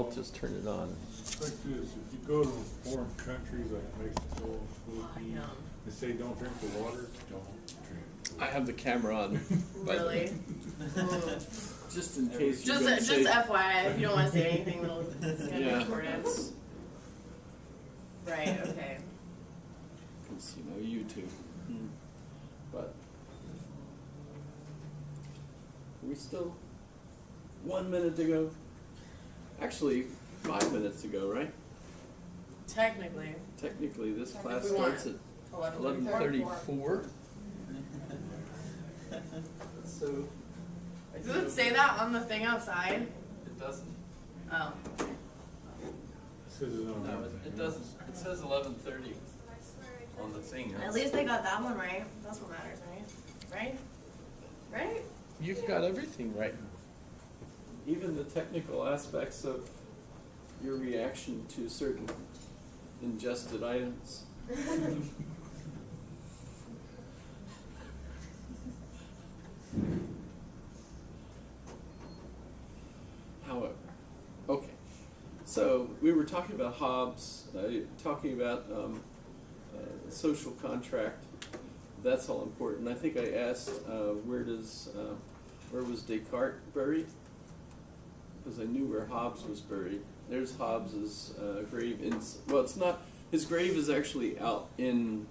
I'll just turn it on. It's like this, if you go to foreign countries like Mexico, Philippines, they say don't drink the water, don't drink. I have the camera on. Really? Just in case you Just don't say. FYI, if you don't want to say anything, it's gonna be Yeah. recorded. Right. Okay. Because, you know, YouTube. But we still 1 minute to go. Actually, 5 minutes to go, right? Technically. Technically, this If class we want. starts at 11:34. 11:34. So. Does it say that on the thing outside? It doesn't. Oh. It says it on No, everything. it doesn't. It says 11:30 on the thing. At least they got that one right. That's what matters, right? Right? Right? You've got everything right. Even the technical aspects of your reaction to certain ingested items. However, okay. So we were talking about Hobbes, talking about social contract. That's all important. I think I asked where was Descartes buried? Because I knew where Hobbes was buried. There's Hobbes's grave well, it's not. His grave is actually out in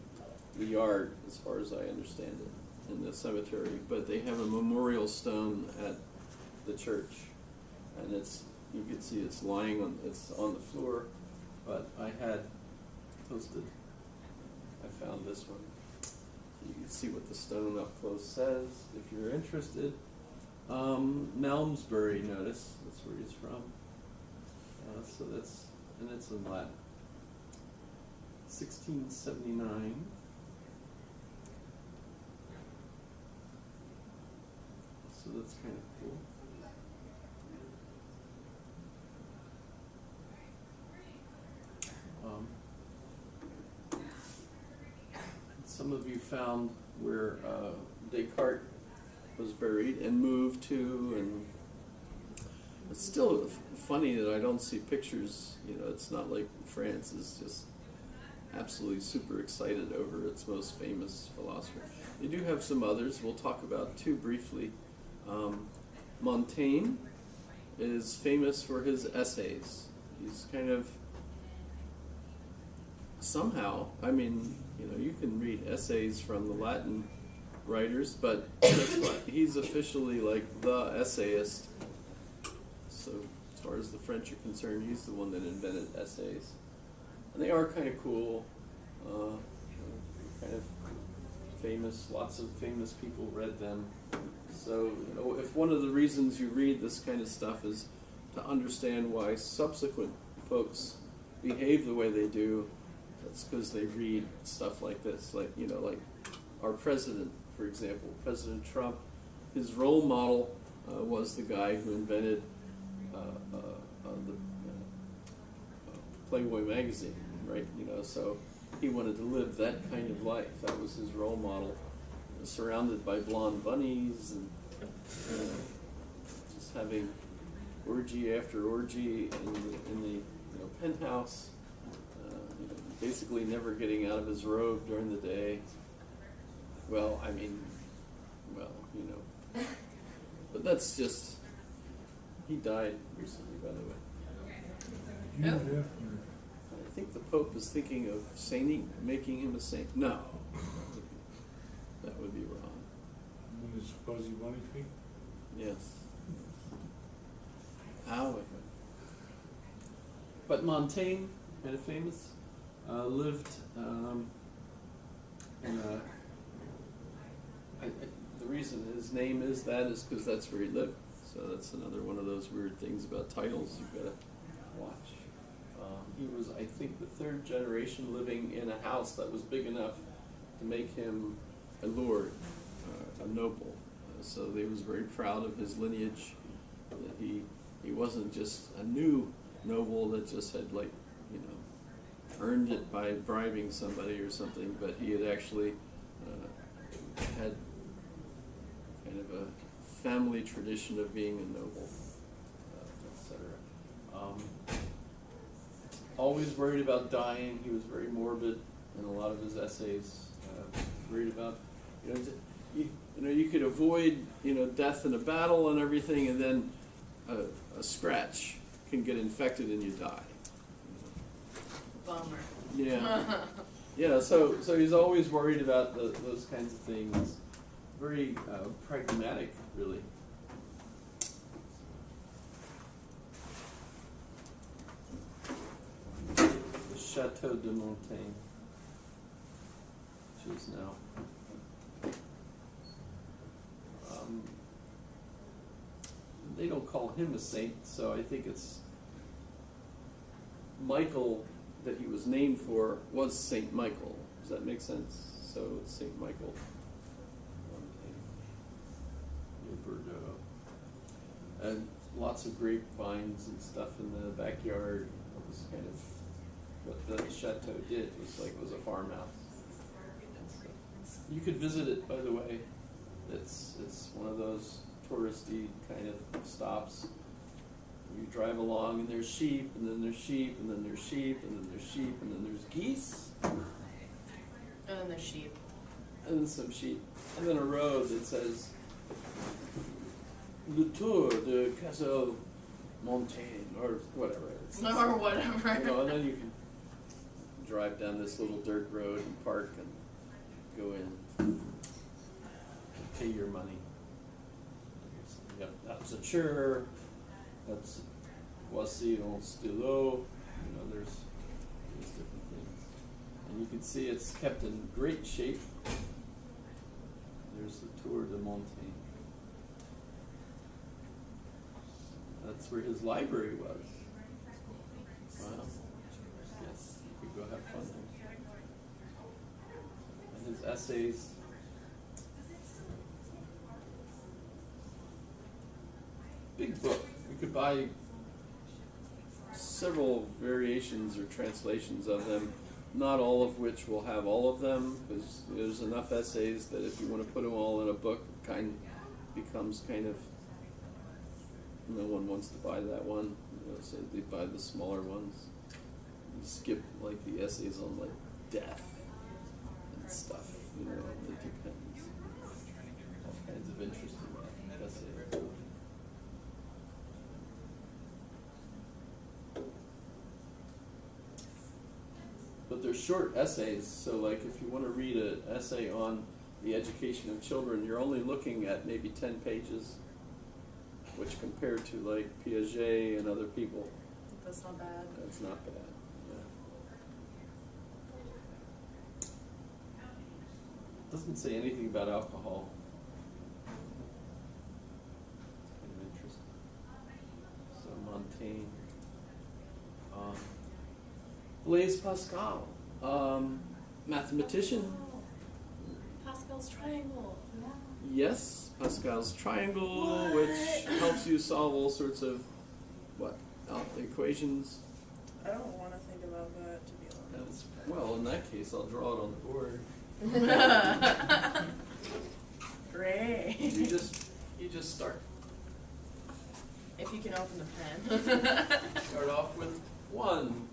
the yard, as far as I understand it, in the cemetery. But they have a memorial stone at the church, and you can see it's lying it's on the floor. But I had posted. I found this one. You can see what the stone up close says if you're interested. Malmesbury, notice that's where he's from. So it's in Latin. 1679. So that's kind of cool. Some of you found where Descartes was buried and moved to, and it's still funny that I don't see pictures. You know, it's not like France is just absolutely super excited over its most famous philosopher. They do have some others. We'll talk about two briefly. Montaigne is famous for his essays. He's kind of somehow, I mean, you know, you can read essays from the Latin writers, but guess what? He's officially like the essayist. So as far as the French are concerned, he's the one that invented essays. And they are kind of cool, kind of famous. Lots of famous people read them. So, you know, if one of the reasons you read this kind of stuff is to understand why subsequent folks behave the way they do, that's because they read stuff like this. Like, you know, like our president, for example, President Trump, his role model was the guy who invented the Playboy magazine, right? You know, so he wanted to live that kind of life. That was his role model, surrounded by blonde bunnies and just having orgy after orgy in the penthouse. You know, basically never getting out of his robe during the day. Well, I mean, you know, but that's just. He died recently, by the way. I think the Pope is thinking of making him a saint. No, that would be wrong. When it's fuzzy bunny feet? Yes. However, but Montaigne, kind of famous, lived in a. The reason his name is that is because that's where he lived. So that's another one of those weird things about titles you've got to watch. He was, I think, the third generation living in a house that was big enough to make him a lord, a noble. So they was very proud of his lineage. That he wasn't just a new noble that just had, like, you know, earned it by bribing somebody or something, but he had actually had kind of a family tradition of being a noble, etc. always worried about dying. He was very morbid in a lot of his essays. Worried about, you could avoid, death in a battle and everything, and then a scratch can get infected and you die. Bummer. Yeah. Yeah, so he's always worried about those kinds of things. Very pragmatic, really. The Chateau de Montaigne, which is now. They don't call him a saint, so I think it's Michael that he was named for was Saint Michael. Does that make sense? So it's Saint Michael. Near Bordeaux. And lots of grapevines and stuff in the backyard. It was kind of what the chateau did. It was a farmhouse. You could visit it, by the way. It's one of those touristy kind of stops. You drive along and there's sheep, and then there's sheep, and then there's sheep, and then there's sheep, and then there's geese. And then there's sheep. And then some sheep. And then a road that says Le Tour de Castle Montaigne, or whatever. Or whatever. And then you can drive down this little dirt road and park and go in. Pay your money. Yep, that's a chair. That's Voici un stylo. There's different things. And you can see it's kept in great shape. There's the Tour de Montaigne. That's where his library was. Wow. Yes, you could go have fun there. And his essays. Big book. You could buy several variations or translations of them, not all of which will have all of them, because there's enough essays that if you want to put them all in a book, it becomes kind of, no one wants to buy that one, so they buy the smaller ones. You skip like the essays on like death and stuff, it depends. All kinds of interesting essays. But they're short essays, so like if you want to read an essay on the education of children, you're only looking at maybe 10 pages, which compared to like Piaget and other people, That's not bad. that's not bad. Yeah. Doesn't say anything about alcohol. It's kind of interesting. So Montaigne. Blaise Pascal, mathematician. Pascal's triangle. Yes, Pascal's triangle, What? which helps you solve all sorts of, equations. I don't want to think about that, to be honest. Well, in that case, I'll draw it on the board. Great. You just start. If you can open the pen. Start off with 1.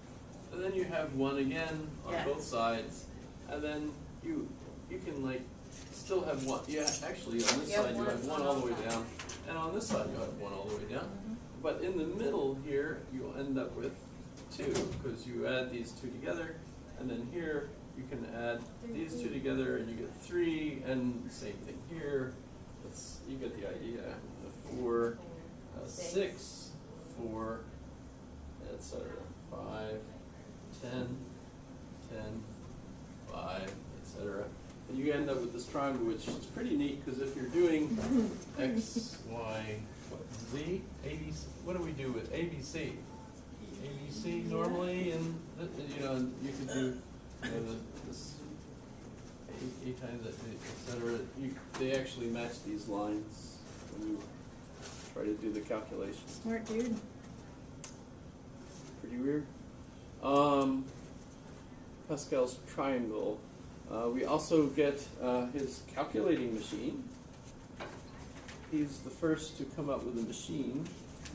And then you have 1 again on Yeah. both sides, and then you can like still have 1. Yeah, actually on this You have side you one have 1 on all the all way sides. down, and on this side you have 1 all the way down. But in the middle here you'll end up with 2 because you add these 2 together, and then here you can add these 2 together and you get 3, and same thing here. You get the idea. 4, 6, 4, etc. 5. 10, 5, etc. And you end up with this triangle, which is pretty neat because if you're doing X, Y, Z, ABC, what do we do with ABC? ABC normally, and you could do this A times etc. They actually match these lines when you try to do the calculation. Smart dude. Pretty weird. Pascal's triangle. We also get his calculating machine. He's the first to come up with a machine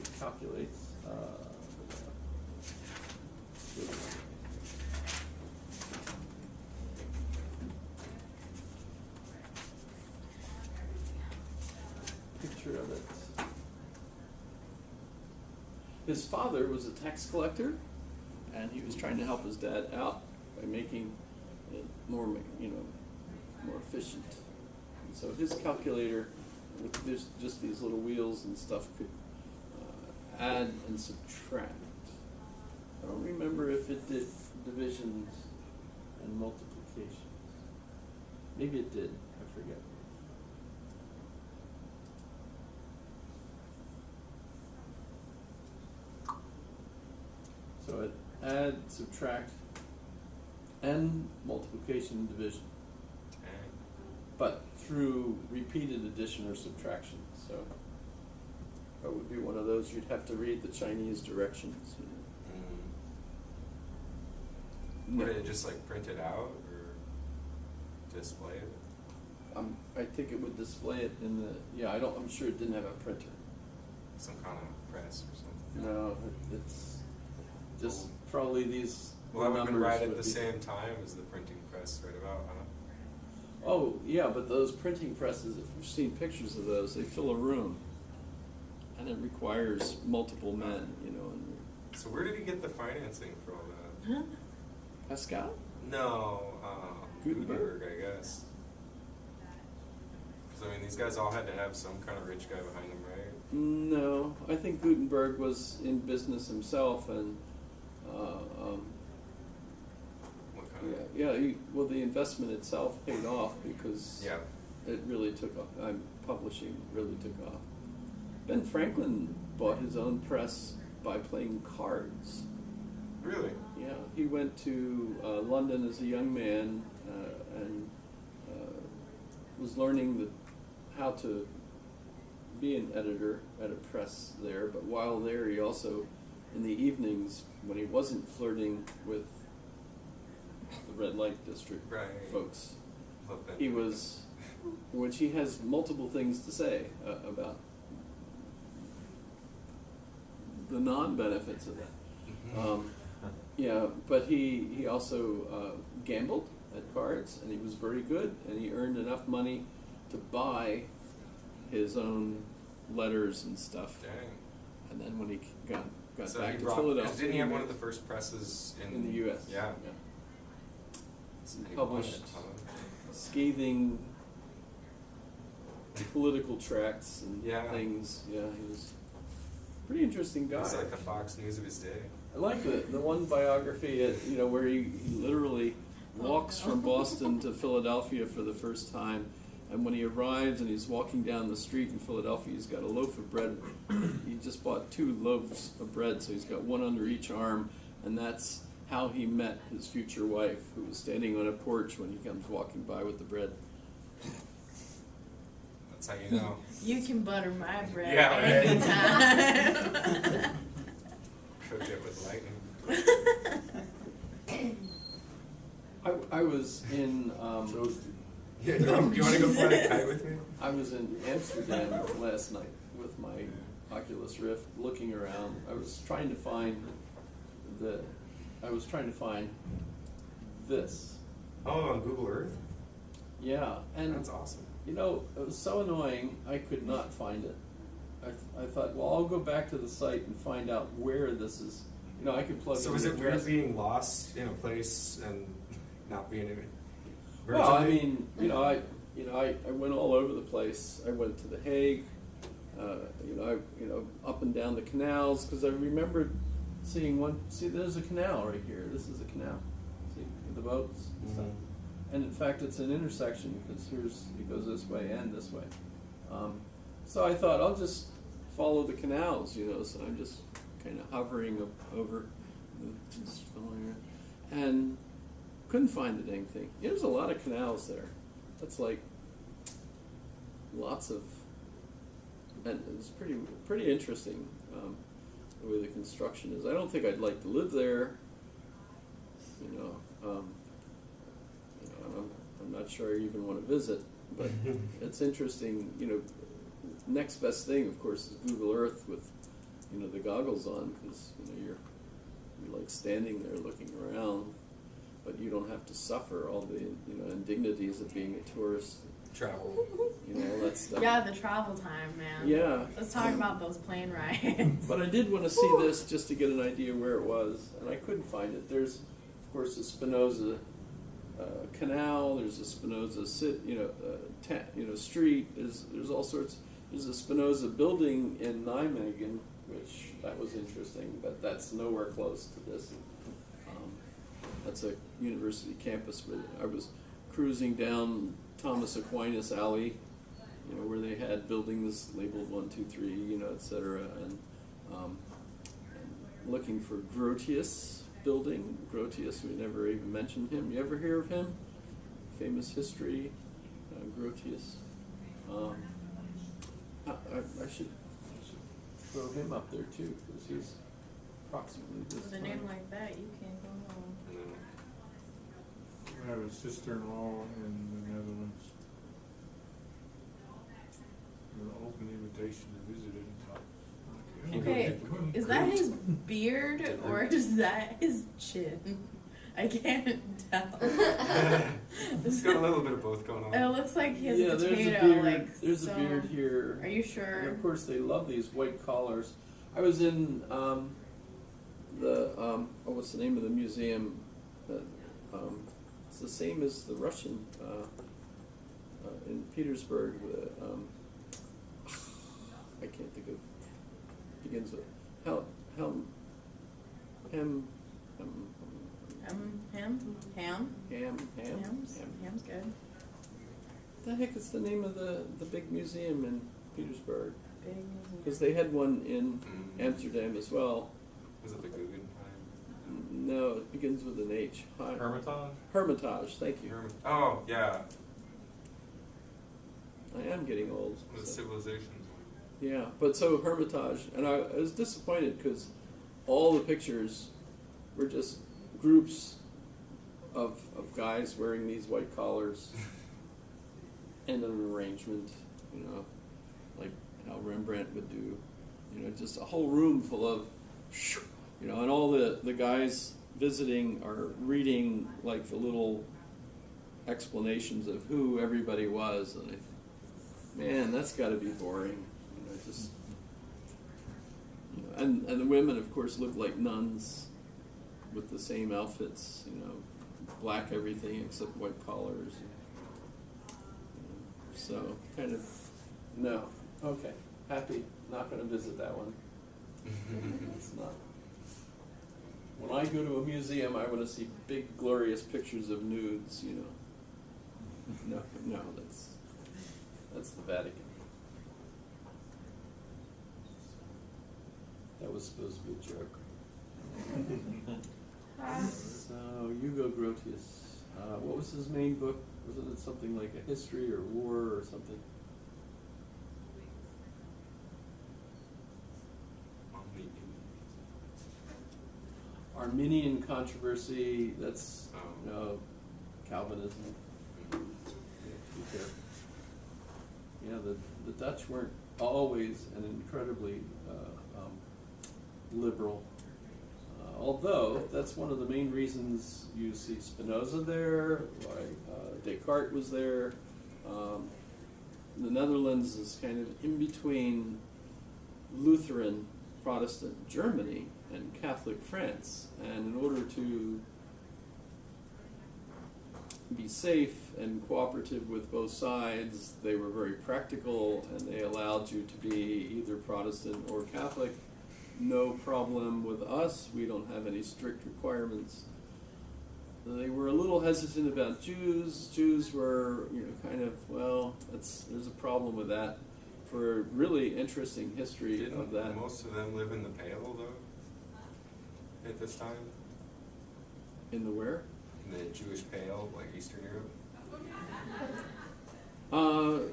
that calculates. his father was a tax collector, and he was trying to help his dad out by making it more, more efficient. And so his calculator, with just these little wheels and stuff, could add and subtract. I don't remember if it did divisions and multiplications. Maybe it did, I forget. So it add, subtract, and multiplication and division, but through repeated addition or subtraction. So that would be one of those you'd have to read the Chinese directions. Would it just like print it out or display it? I think it would display it in the, I'm sure it didn't have a printer. Some kind of press or something? No, it's just probably these Well, that would have been numbers right at would the be- same time as the printing press right about, huh? Oh, yeah, but those printing presses, if you've seen pictures of those, they fill a room. And it requires multiple men, and So where did he get the financing for all that? Huh? Pascal? No, Gutenberg? Gutenberg, I guess. Because, I mean, these guys all had to have some kind of rich guy behind them, right? No, I think Gutenberg was in business himself, and What kind of... the investment itself paid off because Yeah. it really took off. Publishing really took off. Ben Franklin bought his own press by playing cards. Really? Yeah, he went to London as a young man and was learning how to be an editor at a press there. But while there, he also, in the evenings, when he wasn't flirting with the red light district Right. folks, Love that. he was, which he has multiple things to say about the non-benefits of that. Yeah, but he also gambled at cards, and he was very good, and he earned enough money to buy his own letters and stuff. Dang. And then when he got So back he to brought, Philadelphia, didn't he have one of the first presses in the U.S. Yeah. He And he bought published it, huh? scathing political tracts and Yeah. things. Yeah, he was a pretty interesting guy. It's like the Fox News of his day. I like the one biography where he literally walks from Boston to Philadelphia for the first time, and when he arrives and he's walking down the street in Philadelphia, he's got a loaf of bread. He just bought 2 loaves of bread, so he's got one under each arm, and that's how he met his future wife, who was standing on a porch when he comes walking by with the bread. That's how you know. You can butter my bread Yeah, right. anytime. Cook it with lightning. I was in Toasted. Yeah, you want to go fly a kite with me? I was in Amsterdam last night with my Oculus Rift, looking around. I was trying to find this. Oh, on Google Earth? Yeah, and That's awesome. it was so annoying. I could not find it. I thought, well, I'll go back to the site and find out where this is. I could plug. So in is the it weird address. being lost in a place and not being able? Well, I mean, I went all over the place. I went to The Hague, up and down the canals, because I remembered seeing one. See, there's a canal right here. This is a canal. See the boats and stuff. And in fact, it's an intersection because it goes this way and this way. So I thought I'll just follow the canals, So I'm just kind of hovering over, just following around, and couldn't find the dang thing. There's a lot of canals there. That's like lots of, and it's pretty interesting the way the construction is. I don't think I'd like to live there. I'm not sure I even want to visit, but it's interesting. Next best thing, of course, is Google Earth with the goggles on, because you're like standing there looking around, but you don't have to suffer all the indignities of being a tourist Travel. you know, all that stuff. Yeah, the travel time, man. Yeah. Let's talk about those plane rides. But I did want to see this just to get an idea where it was, and I couldn't find it. There's, of course, the Spinoza Canal. There's a Spinoza street. There's all sorts. There's a Spinoza building in Nijmegen, which that was interesting, but that's nowhere close to this. That's a university campus where I was cruising down Thomas Aquinas Alley, you know, where they had buildings labeled 1, 2, 3, you know, et cetera, and looking for Grotius building. Grotius, we never even mentioned him. You ever hear of him? Famous history, Grotius. I should throw him up there too, because he's approximately this With a time. name like that, you can't go wrong. I have a sister-in-law in the Netherlands. An open invitation to visit it. Okay, is that his beard or is that his chin? I can't tell. It's got a little bit of both going on. It looks like he has Yeah, a there's potato. a beard. Like There's so. a beard here. Are you And sure? of course, they love these white collars. I was in what's the name of the museum? It's the same as the Russian in Petersburg. I can't think of. Begins with Ham. Ham's good. The heck is the name of the big museum in Petersburg? Big museum. Because they had one in Amsterdam as well. Was it the Guggenheim? No, it begins with an H. Hi. Hermitage? Hermitage, thank you. Oh, yeah. I am getting old. The so- Civilizations. Yeah, but so Hermitage, and I was disappointed because all the pictures were just groups of guys wearing these white collars and an arrangement, you know, like how Rembrandt would do, you know, just a whole room full of, you know, and all the guys visiting are reading like the little explanations of who everybody was, and man, that's got to be boring. Just, you know, and the women, of course, look like nuns with the same outfits, you know, black everything except white collars. So, kind of, no. Okay, happy. Not going to visit that one. It's not. When I go to a museum, I want to see big, glorious pictures of nudes, you know. No, that's the Vatican. That was supposed to be a joke. So, Hugo Grotius. What was his main book? Wasn't it something like a history or war or something? Arminian controversy, that's Calvinism. You have to be careful. Yeah, the Dutch weren't always an incredibly liberal. Although, that's one of the main reasons you see Spinoza there, why Descartes was there. The Netherlands is kind of in between Lutheran Protestant Germany and Catholic France. And in order to be safe and cooperative with both sides, they were very practical, and they allowed you to be either Protestant or Catholic. No problem with us. We don't have any strict requirements. They were a little hesitant about Jews. Jews were, you know, kind of, well, there's a problem with that. For a really interesting history of that. Didn't most of them live in the Pale, though, at this time? In the where? In the Jewish Pale, like Eastern Europe?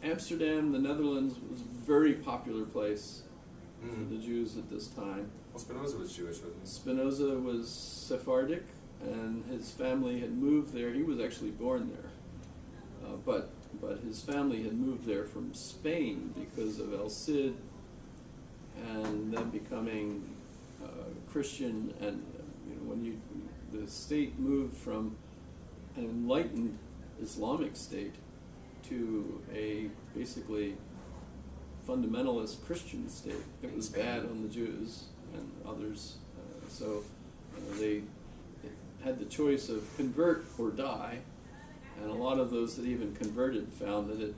Amsterdam, the Netherlands, was a very popular place for the Jews at this time. Well, Spinoza was Jewish, wasn't he? Spinoza was Sephardic, and his family had moved there. He was actually born there, but his family had moved there from Spain because of El Cid, and then becoming Christian. And you know, when the state moved from an enlightened Islamic state to a basically fundamentalist Christian state. It was bad on the Jews and others. So they had the choice of convert or die, and a lot of those that even converted found that it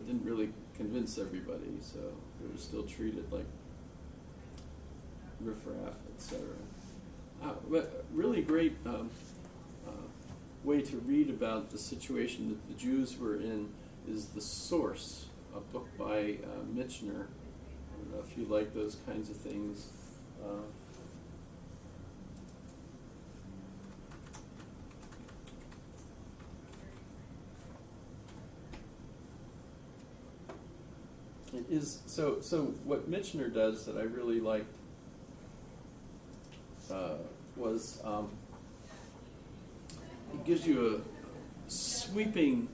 didn't really convince everybody, so they were still treated like riffraff, etc. But really great way to read about the situation that the Jews were in is The Source, a book by Michener. I don't know if you like those kinds of things. It is so. What Michener does that I really liked was he gives you a sweeping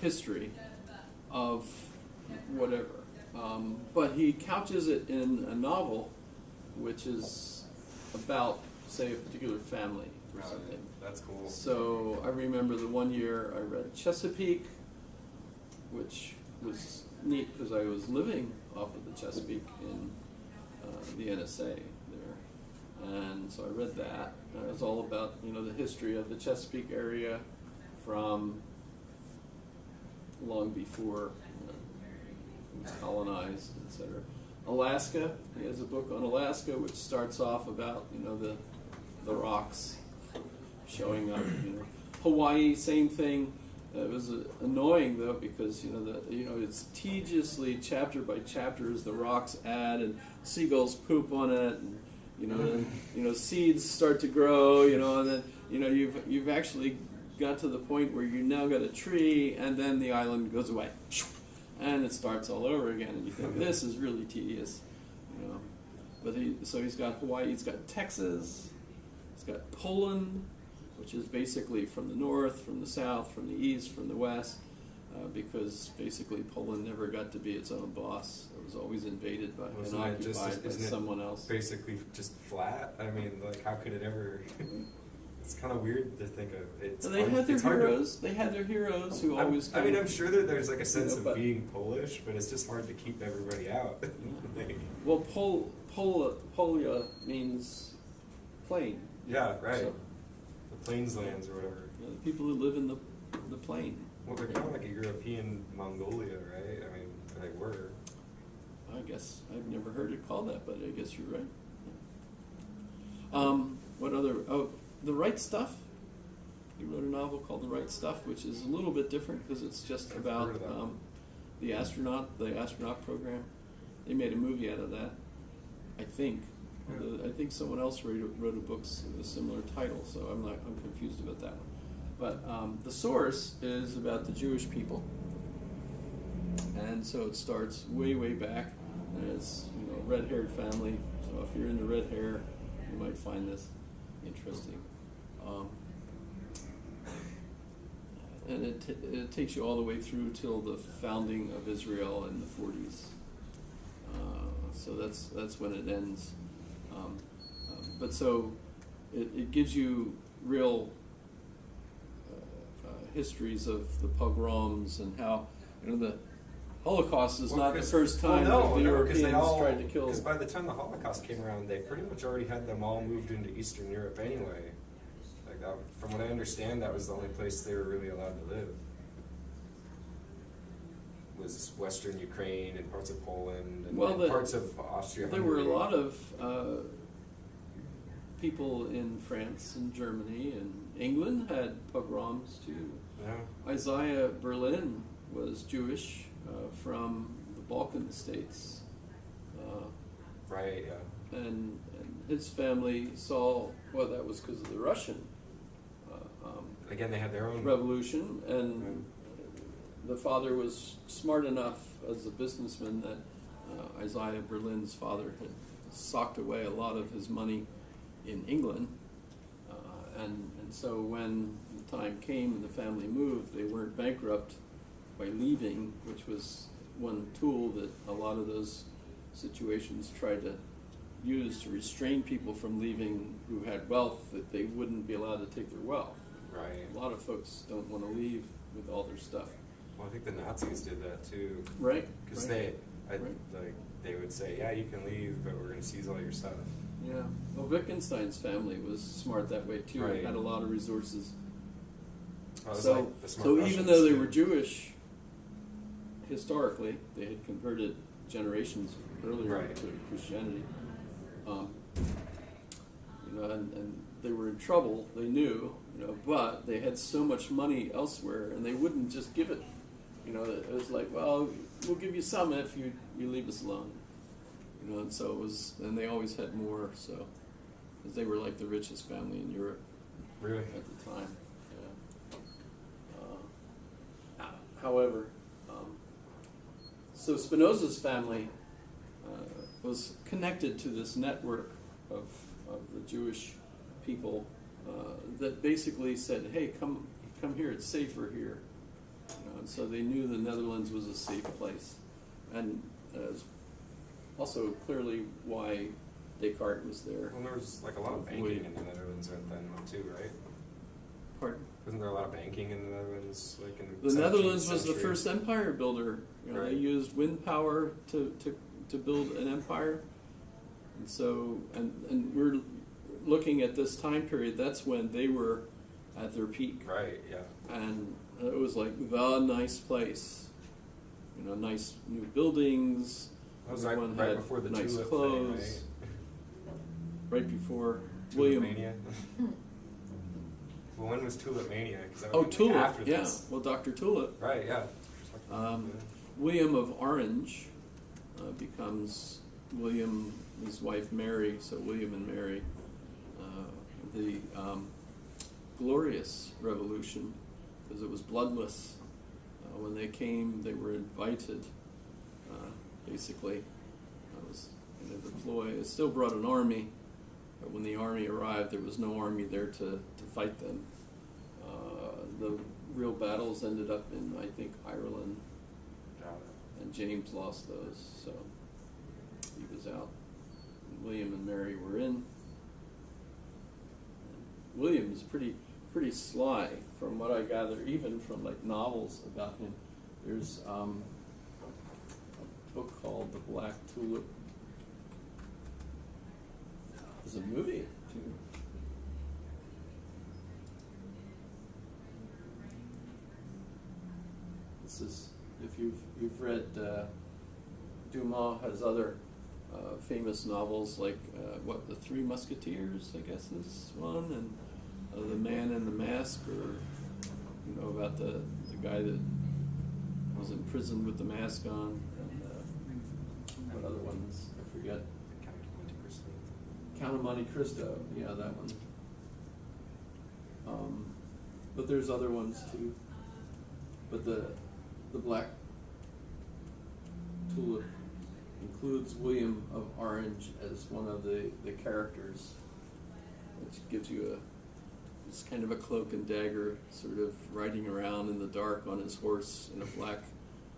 history of whatever, but he couches it in a novel, which is about, say, a particular family or something. That's cool. So I remember the one year I read Chesapeake, which was neat because I was living off of the Chesapeake in the NSA there, and so I read that. It was all about the history of the Chesapeake area from long before it was colonized, etc. Alaska, he has a book on Alaska which starts off about the rocks showing up. Hawaii, same thing. It was annoying though because it's tediously chapter by chapter as the rocks add and seagulls poop on it, and seeds start to grow, and then you've actually got to the point where you now got a tree, and then the island goes away, and it starts all over again, and you think this is really tedious, But he's got Hawaii, he's got Texas, he's got Poland, which is basically from the north, from the south, from the east, from the west, because basically Poland never got to be its own boss. It was always invaded by and occupied by someone else. Basically just flat? I mean, like, how could it ever... It's kind of weird to think of. They had their heroes. They had their heroes who always... I mean, I'm sure that there's like a sense of being Polish, but it's just hard to keep everybody out. Well, Polia means plain. Yeah, right. So, the Plainslands or whatever. the people who live in the plain. Well, they're kind of like a European Mongolia, right? I mean, they were. I guess I've never heard it called that, but I guess you're right. What other? Oh, The Right Stuff. He wrote a novel called The Right Stuff, which is a little bit different because it's just about the astronaut program. They made a movie out of that, I think. I think someone else wrote a book with a similar title, so I'm confused about that one. But The Source is about the Jewish people, and so it starts way back, and it's a red-haired family. So if you're into red hair, you might find this interesting. And it takes you all the way through till the founding of Israel in the 40s. So that's when it ends. But so it gives you real histories of the pogroms and how the Holocaust is not the first time that the Europeans tried to kill. Because by the time the Holocaust came around, they pretty much already had them all moved into Eastern Europe anyway. Like that, from what I understand, that was the only place they were really allowed to live. Was Western Ukraine and parts of Poland and parts of Austria. There were a lot of people in France and Germany, and England had pogroms too. Yeah. Isaiah Berlin was Jewish from the Balkan states. Right, yeah. And his family saw, well, that was because of the Russian Again, they had their own revolution, and the father was smart enough as a businessman that Isaiah Berlin's father had socked away a lot of his money in England, and so when the time came and the family moved, they weren't bankrupt by leaving, which was one tool that a lot of those situations tried to use to restrain people from leaving who had wealth, that they wouldn't be allowed to take their wealth. Right. A lot of folks don't want to leave with all their stuff. Well, I think the Nazis did that too. Right. Because right. Right. they would say, yeah, you can leave, but we're going to seize all your stuff. Yeah. Well, Wittgenstein's family was smart that way too. Right. They had a lot of resources. Well, it was So, like the smart so even Russians though they too. were Jewish, historically, they had converted generations earlier Right. to Christianity. You know, and they were in trouble. They knew, you know, but they had so much money elsewhere, and they wouldn't just give it. You know, it was like, well, we'll give you some if you leave us alone. You know, and so it was, and they always had more. So, because they were like the richest family in Europe Really? at the time. Yeah. However, so Spinoza's family was connected to this network of the Jewish people that basically said, "Hey, come here. It's safer here." You know, and so they knew the Netherlands was a safe place, and also clearly why Descartes was there. Well, there was like a lot of banking in the Netherlands then too, right? Pardon? Wasn't there a lot of banking in the Netherlands, like in The 17th Netherlands was the century? first empire builder. You know, Right. They used wind power to build an empire, and so and we're looking at this time period. That's when they were at their peak, Right. Yeah. and it was like the nice place. You know, nice new buildings. That was right, Everyone right had before the nice tulip clothes. thing, Right before right? William. Tulipmania. Well, when was Tulip Mania? 'Cause that Oh, was like Tulip. after Yeah. this. Well, Dr. Tulip. Right. Yeah. William of Orange becomes William, his wife Mary, so William and Mary. The Glorious Revolution, because it was bloodless. When they came, they were invited, basically. That was in a deploy. It still brought an army, but when the army arrived, there was no army there to fight them. The real battles ended up in, I think, Ireland, and James lost those, so he was out. And William and Mary were in. William is pretty sly, from what I gather, even from like novels about him. There's a book called The Black Tulip. There's a movie too. This is, if you've read Dumas has other famous novels like The Three Musketeers, I guess is one, and The Man in the Mask, or you know about the guy that was in prison with the mask on, and what other ones I forget. Count of Monte Cristo, yeah, that one. But there's other ones too. But the Black Tulip includes William of Orange as one of the characters, which gives you it's kind of a cloak and dagger, sort of riding around in the dark on his horse in a black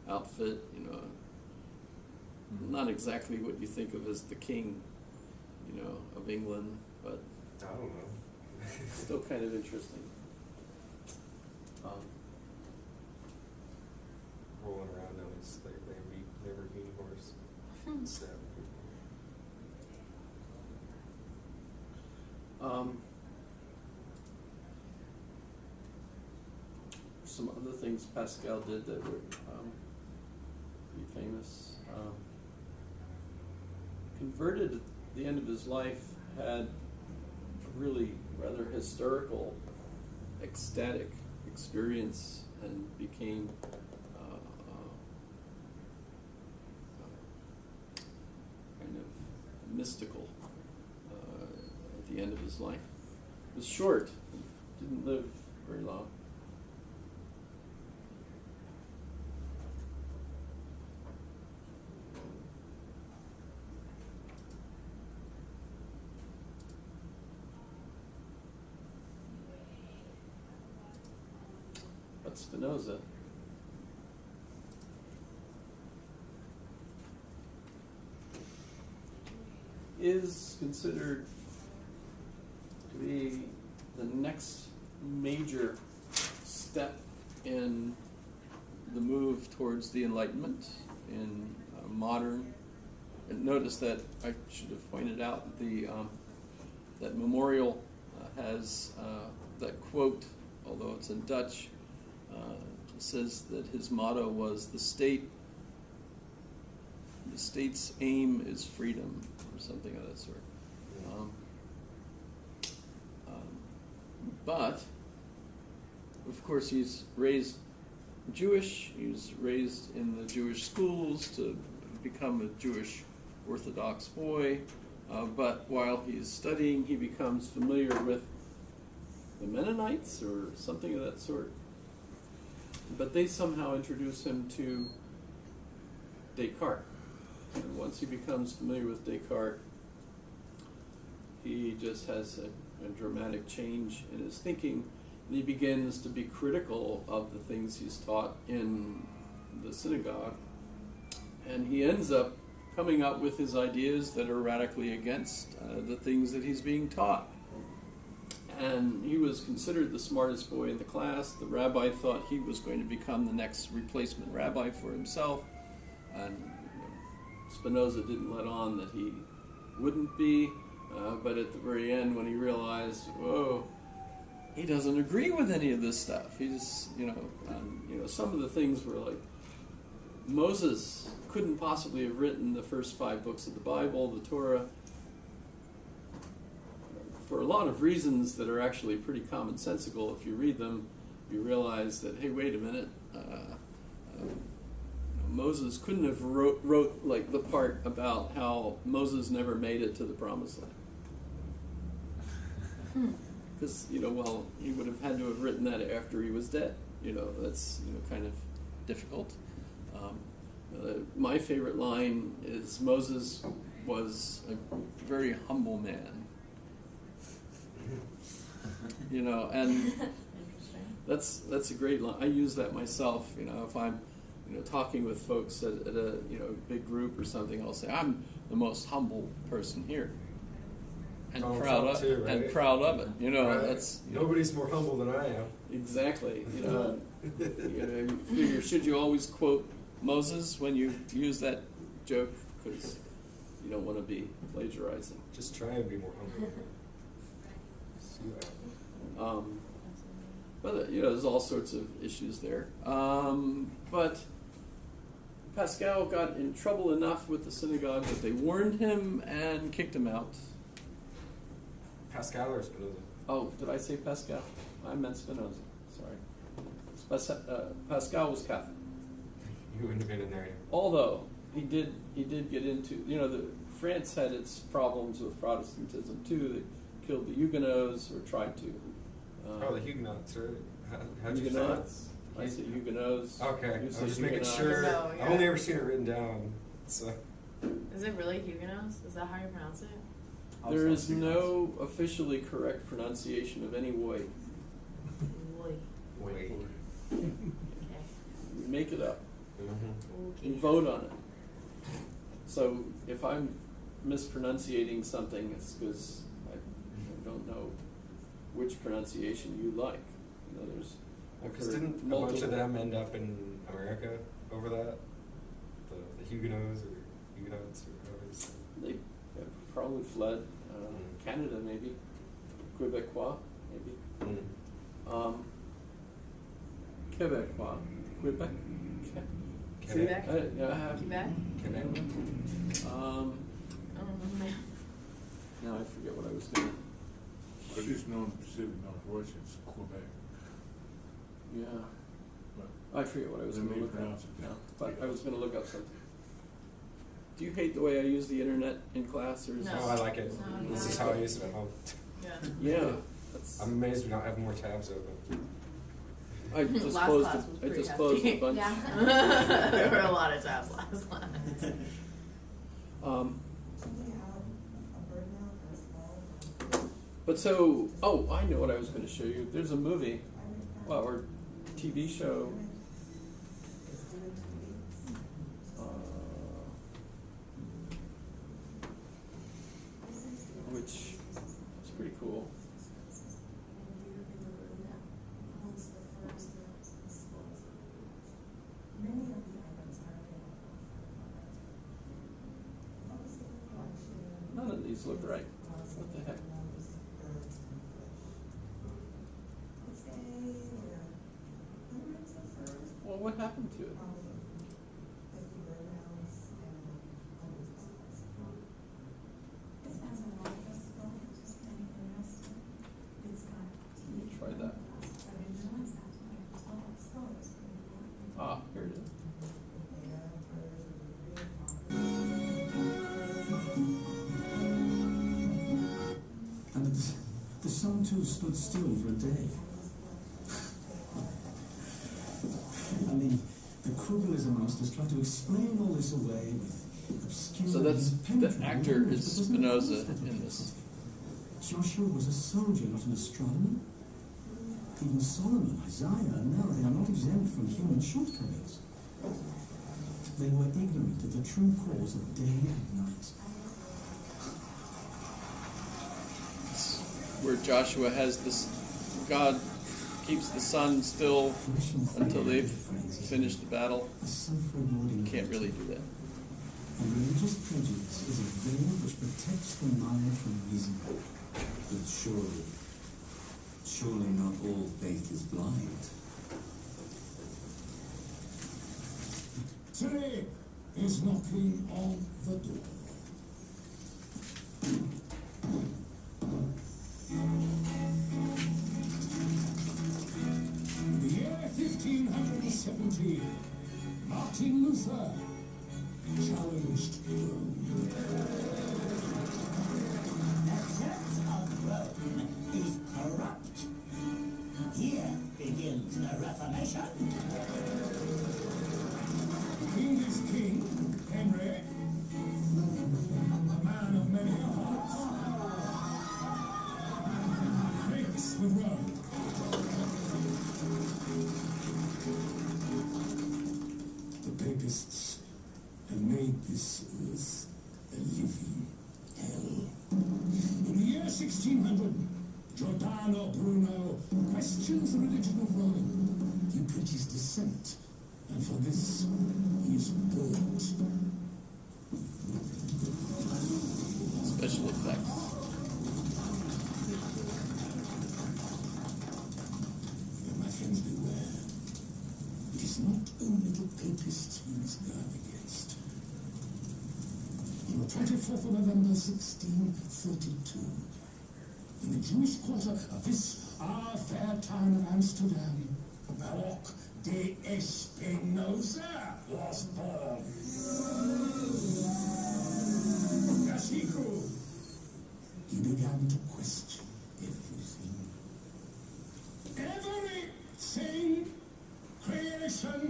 outfit, you know. Not exactly what you think of as the king, you know, of England, but I don't know. still kind of interesting. Rolling around on his Lamborghini horse. Stabbing people. Some other things Pascal did that were pretty famous. Converted at the end of his life, had a really rather hysterical, ecstatic experience, and became kind of mystical at the end of his life. It was short, he didn't live very long. But Spinoza is considered to be the next major step in the move towards the Enlightenment in modern. And notice that I should have pointed out that memorial has that quote, although it's in Dutch, says that his motto was the state's aim is freedom, or something of that sort. But of course he's raised Jewish. He's raised in the Jewish schools to become a Jewish Orthodox boy. But while he's studying, he becomes familiar with the Mennonites or something of that sort. But they somehow introduce him to Descartes. And once he becomes familiar with Descartes, he just has a dramatic change in his thinking. And he begins to be critical of the things he's taught in the synagogue. And he ends up coming up with his ideas that are radically against the things that he's being taught. And he was considered the smartest boy in the class. The rabbi thought he was going to become the next replacement rabbi for himself. And Spinoza didn't let on that he wouldn't be. But at the very end, when he realized, whoa, he doesn't agree with any of this stuff. He's, some of the things were like, Moses couldn't possibly have written the first 5 books of the Bible, the Torah, for a lot of reasons that are actually pretty commonsensical. If you read them, you realize that, hey, wait a minute, Moses couldn't have wrote like the part about how Moses never made it to the Promised Land. Because, he would have had to have written that after he was dead. That's, kind of difficult. My favorite line is Moses was a very humble man. And that's a great line. I use that myself. If I'm talking with folks at a big group or something, I'll say I'm the most humble person here, and proud of too, right? and proud of it. Right. That's Nobody's more humble than I am. exactly. You figure, should you always quote Moses when you use that joke, because you don't want to be plagiarizing. Just try and be more humble. But there's all sorts of issues there. But Pascal got in trouble enough with the synagogue that they warned him and kicked him out. Pascal or Spinoza? Oh, did I say Pascal? I meant Spinoza. Sorry. Pascal was Catholic. You wouldn't have been in there anymore. Although he did get into France had its problems with Protestantism too. They killed the Huguenots or tried to. The Huguenots, right? How'd you say it? Huguenots. I say Huguenots. Okay, I You was say just making Huguenots. sure. No, yeah. I've only ever seen it written down. So Is it really Huguenots? Is that how you pronounce it? There is no officially correct pronunciation of any way. Boy. wait. Okay. Make it up Mm-hmm. and vote on it. So if I'm mispronunciating something, it's because I don't know which pronunciation you like. There's Because didn't a bunch of them end up in America over that? The Huguenots or Huguenots or whatever it's. They probably fled Canada, maybe Quebecois, maybe Quebecois, Quebec. Quebec? Yeah, I have. Quebec? Quebec. Oh man. Now I forget what I was doing. I just know in Pacific Northwest it's Quebec. Yeah, But I forget what I was Let going to me look up. pronounce it. Yeah, but I was going to look up something. Do you hate the way I use the internet in class, or is No. Oh, I like it. No, This no. is how I use it at home. Yeah. Yeah, that's. I'm amazed we don't have more tabs open. I just Last closed. class was I pretty just closed a hefty. bunch. Yeah. There were a lot of tabs last class. But so, I know what I was going to show you. There's a movie, or TV show. Which is pretty cool. things look right. What the heck? Well, what happened to it? Let me try that. Ah, here it is. And the sun too stood still for a day. I mean, the Krugalism masters try to explain all this away with obscure. So that's the impenetrable actor language is that doesn't make Spinoza sense to in people. this. Joshua was a soldier, not an astronomer. Even Solomon, Isaiah, and now they are not exempt from human shortcomings. They were ignorant of the true cause of day and night. Where Joshua has this, God keeps the sun still until they've finished the battle. You can't really do that. And religious prejudice is a veil which protects the mind from reason. But surely not all faith is blind. Today is knocking on the door. In the year 1517, Martin Luther challenged Rome. The Church of Rome is corrupt. Here begins the Reformation. English King Henry, a man of many hearts, breaks with Rome. The papists have made this earth a living hell. In the year 1600, Giordano Bruno questions the religion of Rome. He preaches dissent, and for this he is burnt. Special effects. But my friends, beware. It is not only the papists you must guard against. On the 24th of November, 1632, in the Jewish quarter of this our fair town of Amsterdam, Baruch de Espinosa was born. Yashiku, he began to question everything. Everything, creation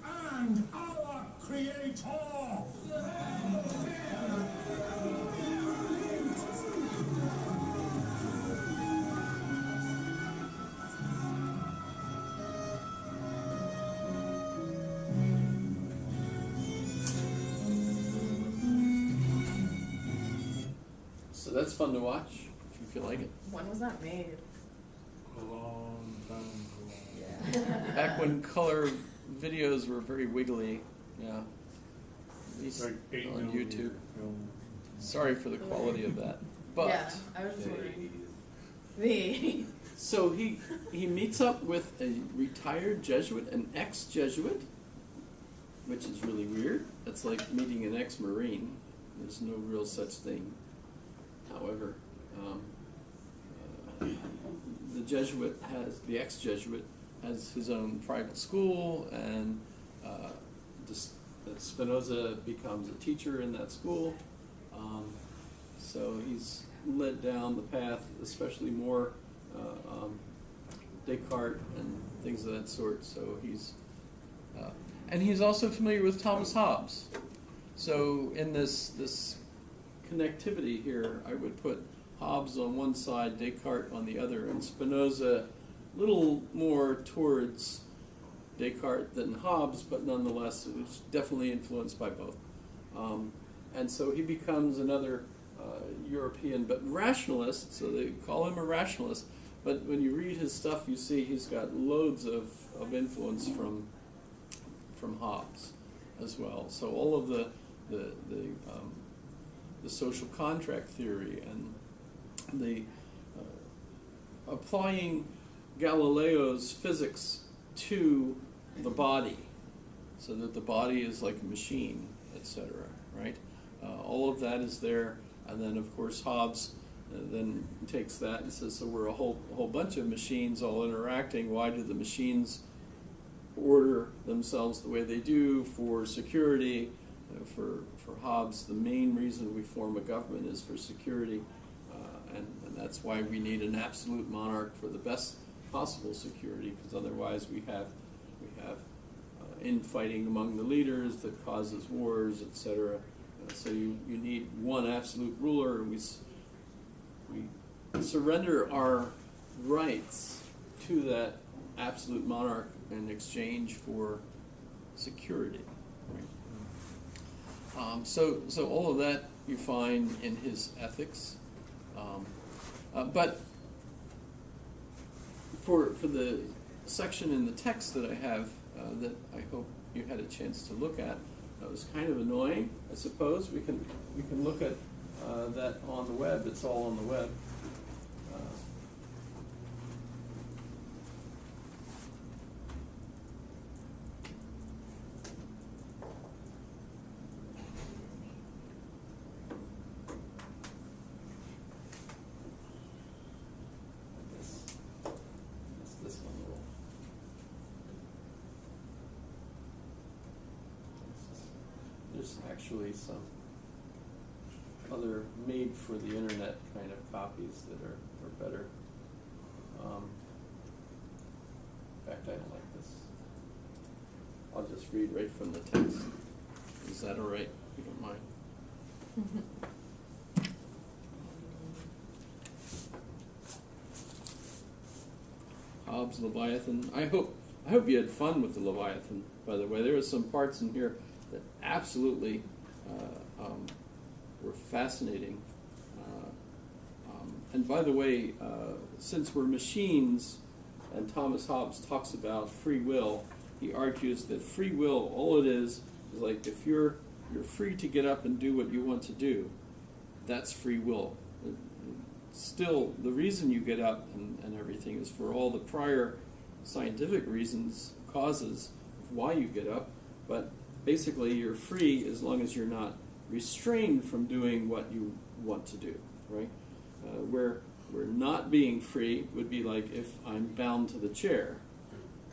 and our Creator. So that's fun to watch if you feel like it. When was that made? A long time ago. Yeah. Back when color videos were very wiggly, yeah. At least Like 8 on millimeter YouTube. film. Sorry for the quality of that. But Yeah, I was just wondering. The so he meets up with a retired Jesuit, an ex-Jesuit, which is really weird. That's like meeting an ex-Marine. There's no real such thing. However, the ex-Jesuit has his own private school, and Spinoza becomes a teacher in that school. So he's led down the path, especially more Descartes and things of that sort. So and he's also familiar with Thomas Hobbes. So in this connectivity here, I would put Hobbes on one side, Descartes on the other, and Spinoza a little more towards Descartes than Hobbes, but nonetheless, it was definitely influenced by both. And so he becomes another European, but rationalist, so they call him a rationalist. But when you read his stuff, you see he's got loads of influence from Hobbes as well. So all of the the social contract theory and the applying Galileo's physics to the body, so that the body is like a machine, etc. Right? All of that is there, and then of course Hobbes then takes that and says, so we're a whole bunch of machines all interacting. Why do the machines order themselves the way they do? For security. For Hobbes, the main reason we form a government is for security, and that's why we need an absolute monarch for the best possible security, because otherwise we have infighting among the leaders that causes wars, etc. So you need one absolute ruler, and we surrender our rights to that absolute monarch in exchange for security. Right? So all of that you find in his ethics, but for the section in the text that I have that I hope you had a chance to look at, that was kind of annoying. I suppose we can look at that on the web. It's all on the web. This one will. There's actually some other made for the internet kind of copies that are better. In fact, I don't like this. I'll just read right from the text. Is that all right? If you don't mind. Hobbes' Leviathan. I hope you had fun with the Leviathan. By the way, there are some parts in here that absolutely were fascinating. And by the way, since we're machines, and Thomas Hobbes talks about free will, he argues that free will, all it is like if you're free to get up and do what you want to do, that's free will. Still, the reason you get up and everything is for all the prior scientific reasons, causes of why you get up, but basically you're free as long as you're not restrained from doing what you want to do, right? Where not being free would be like if I'm bound to the chair.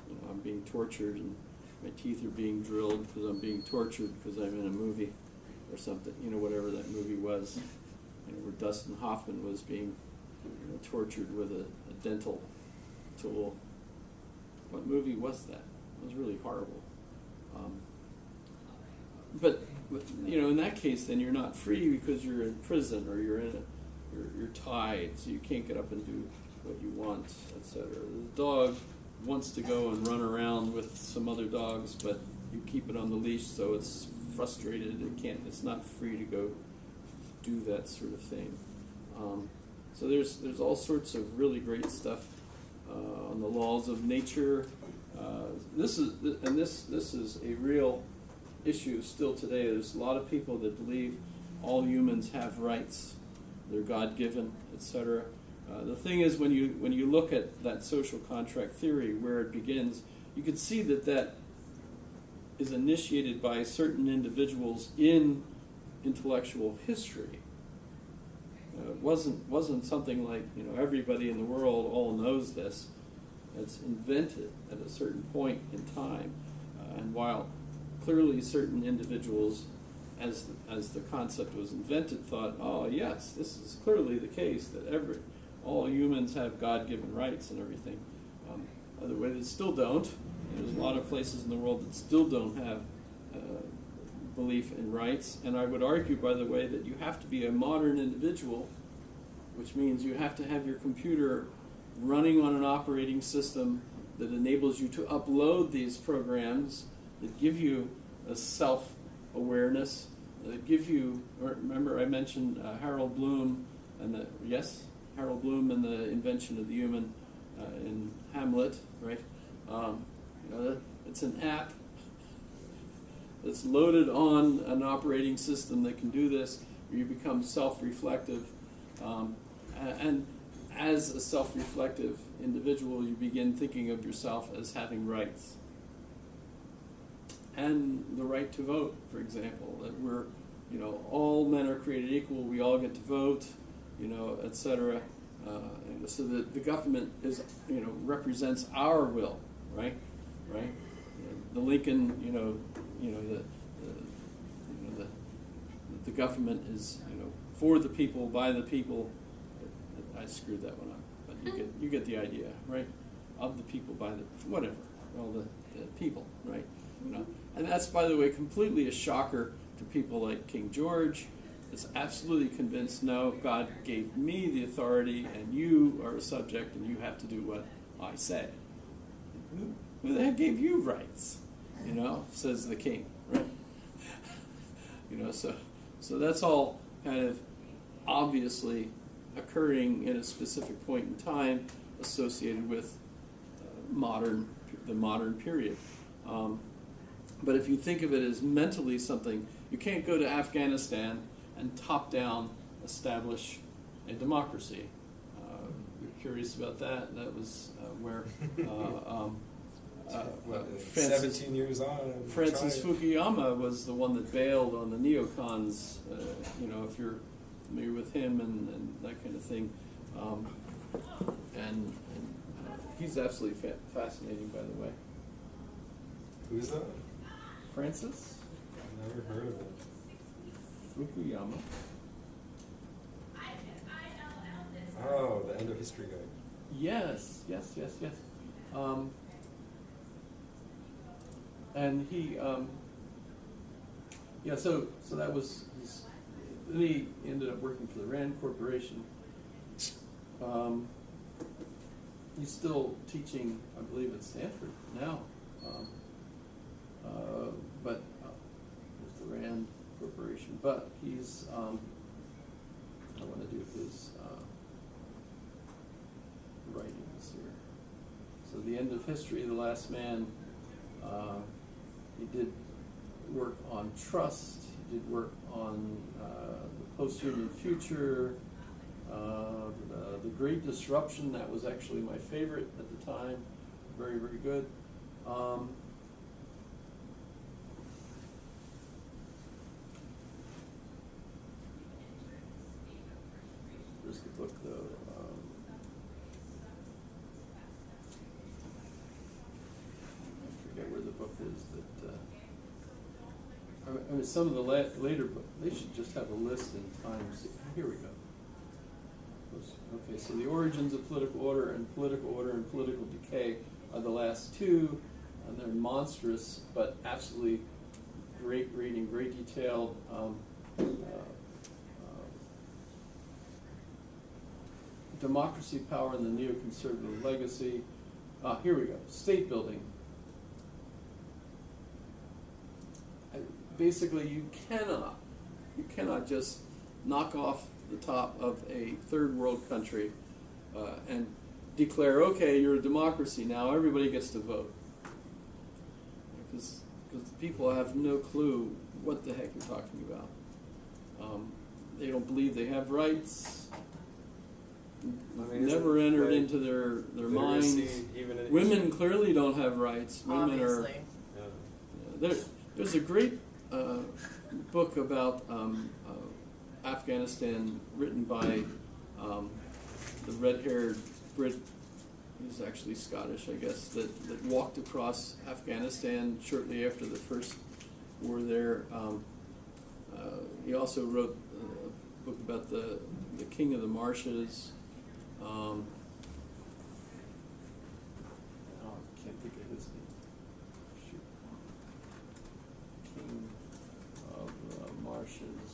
You know, I'm being tortured and my teeth are being drilled because I'm being tortured because I'm in a movie or something, you know, whatever that movie was. You know, where Dustin Hoffman was being tortured with a dental tool. What movie was that? It was really horrible. But you know, in that case, then you're not free because you're in prison or you're tied, so you can't get up and do what you want, etc. The dog wants to go and run around with some other dogs, but you keep it on the leash, so it's frustrated. It's not free to go do that sort of thing. So there's all sorts of really great stuff on the laws of nature. This is a real issue still today. There's a lot of people that believe all humans have rights, they're God-given, etc. The thing is, when you look at that social contract theory, where it begins, you can see that is initiated by certain individuals in intellectual history. It wasn't something like, you know, everybody in the world all knows this. It's invented at a certain point in time, and while clearly certain individuals, as the concept was invented, thought, oh yes, this is clearly the case that all humans have God-given rights and everything. By the way, they still don't. There's a lot of places in the world that still don't have belief in rights. And I would argue, by the way, that you have to be a modern individual, which means you have to have your computer running on an operating system that enables you to upload these programs that give you a self-awareness, that give you, remember I mentioned Harold Bloom and the invention of the human in Hamlet, right? It's an app that's loaded on an operating system that can do this. you become self-reflective, and as a self-reflective individual, you begin thinking of yourself as having rights. And the right to vote, for example, that we're, all men are created equal, we all get to vote, etc. So that the government is, represents our will, right? Right? The Lincoln, the government is, for the people, by the people. I screwed that one up, but you get the idea, right? Of the people, by the whatever, all the people, right? And that's, by the way, completely a shocker to people like King George. Is absolutely convinced, no, God gave me the authority, and you are a subject, and you have to do what I say. Who the heck gave you rights? Says the king, right? So that's all kind of obviously occurring in a specific point in time associated with the modern period. But if you think of it as mentally something, you can't go to Afghanistan and top-down establish a democracy. You're curious about that? That was where Francis 17 years on. Francis Fukuyama was the one that bailed on the neocons. If you're familiar with him and that kind of thing, and he's absolutely fascinating, by the way. Who's that? Francis I've never heard of it. Fukuyama. Oh, the end of history guy. Yes. And he, so that was his. Then he ended up working for the Rand Corporation. He's still teaching, I believe, at Stanford now. But with the Rand Corporation. But he's, I want to do his writings here. So the end of history, the last man. He did work on trust. He did work on the post-human future, the Great Disruption. That was actually my favorite at the time. Very, very good. There's the book, though. I forget where the book is that. I mean, some of the later books, they should just have a list in times. Here we go. Okay, so The Origins of Political Order and Political Decay are the last two, and they're monstrous, but absolutely great reading, great detailed. Democracy, Power, and the Neoconservative Legacy. Here we go. State building. Basically, you cannot just knock off the top of a third world country and declare, okay, you're a democracy now, everybody gets to vote. Because people have no clue what the heck you're talking about. They don't believe they have rights. Never entered into their minds. Women clearly don't have rights. Women Obviously. There's a great book about Afghanistan written by the red-haired Brit. He's actually Scottish, I guess, that walked across Afghanistan shortly after the first war there. He also wrote a book about the King of the Marshes. I can't think of his name. Shoot. King of the Marshes.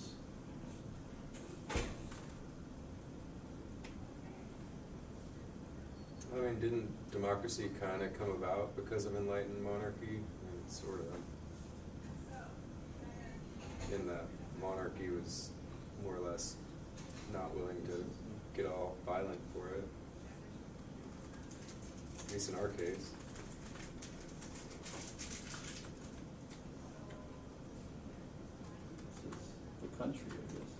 I mean, didn't democracy kind of come about because of enlightened monarchy? And sort of. In that monarchy was more or less not willing to get all violent for it. At least in our case. This is the country, I guess.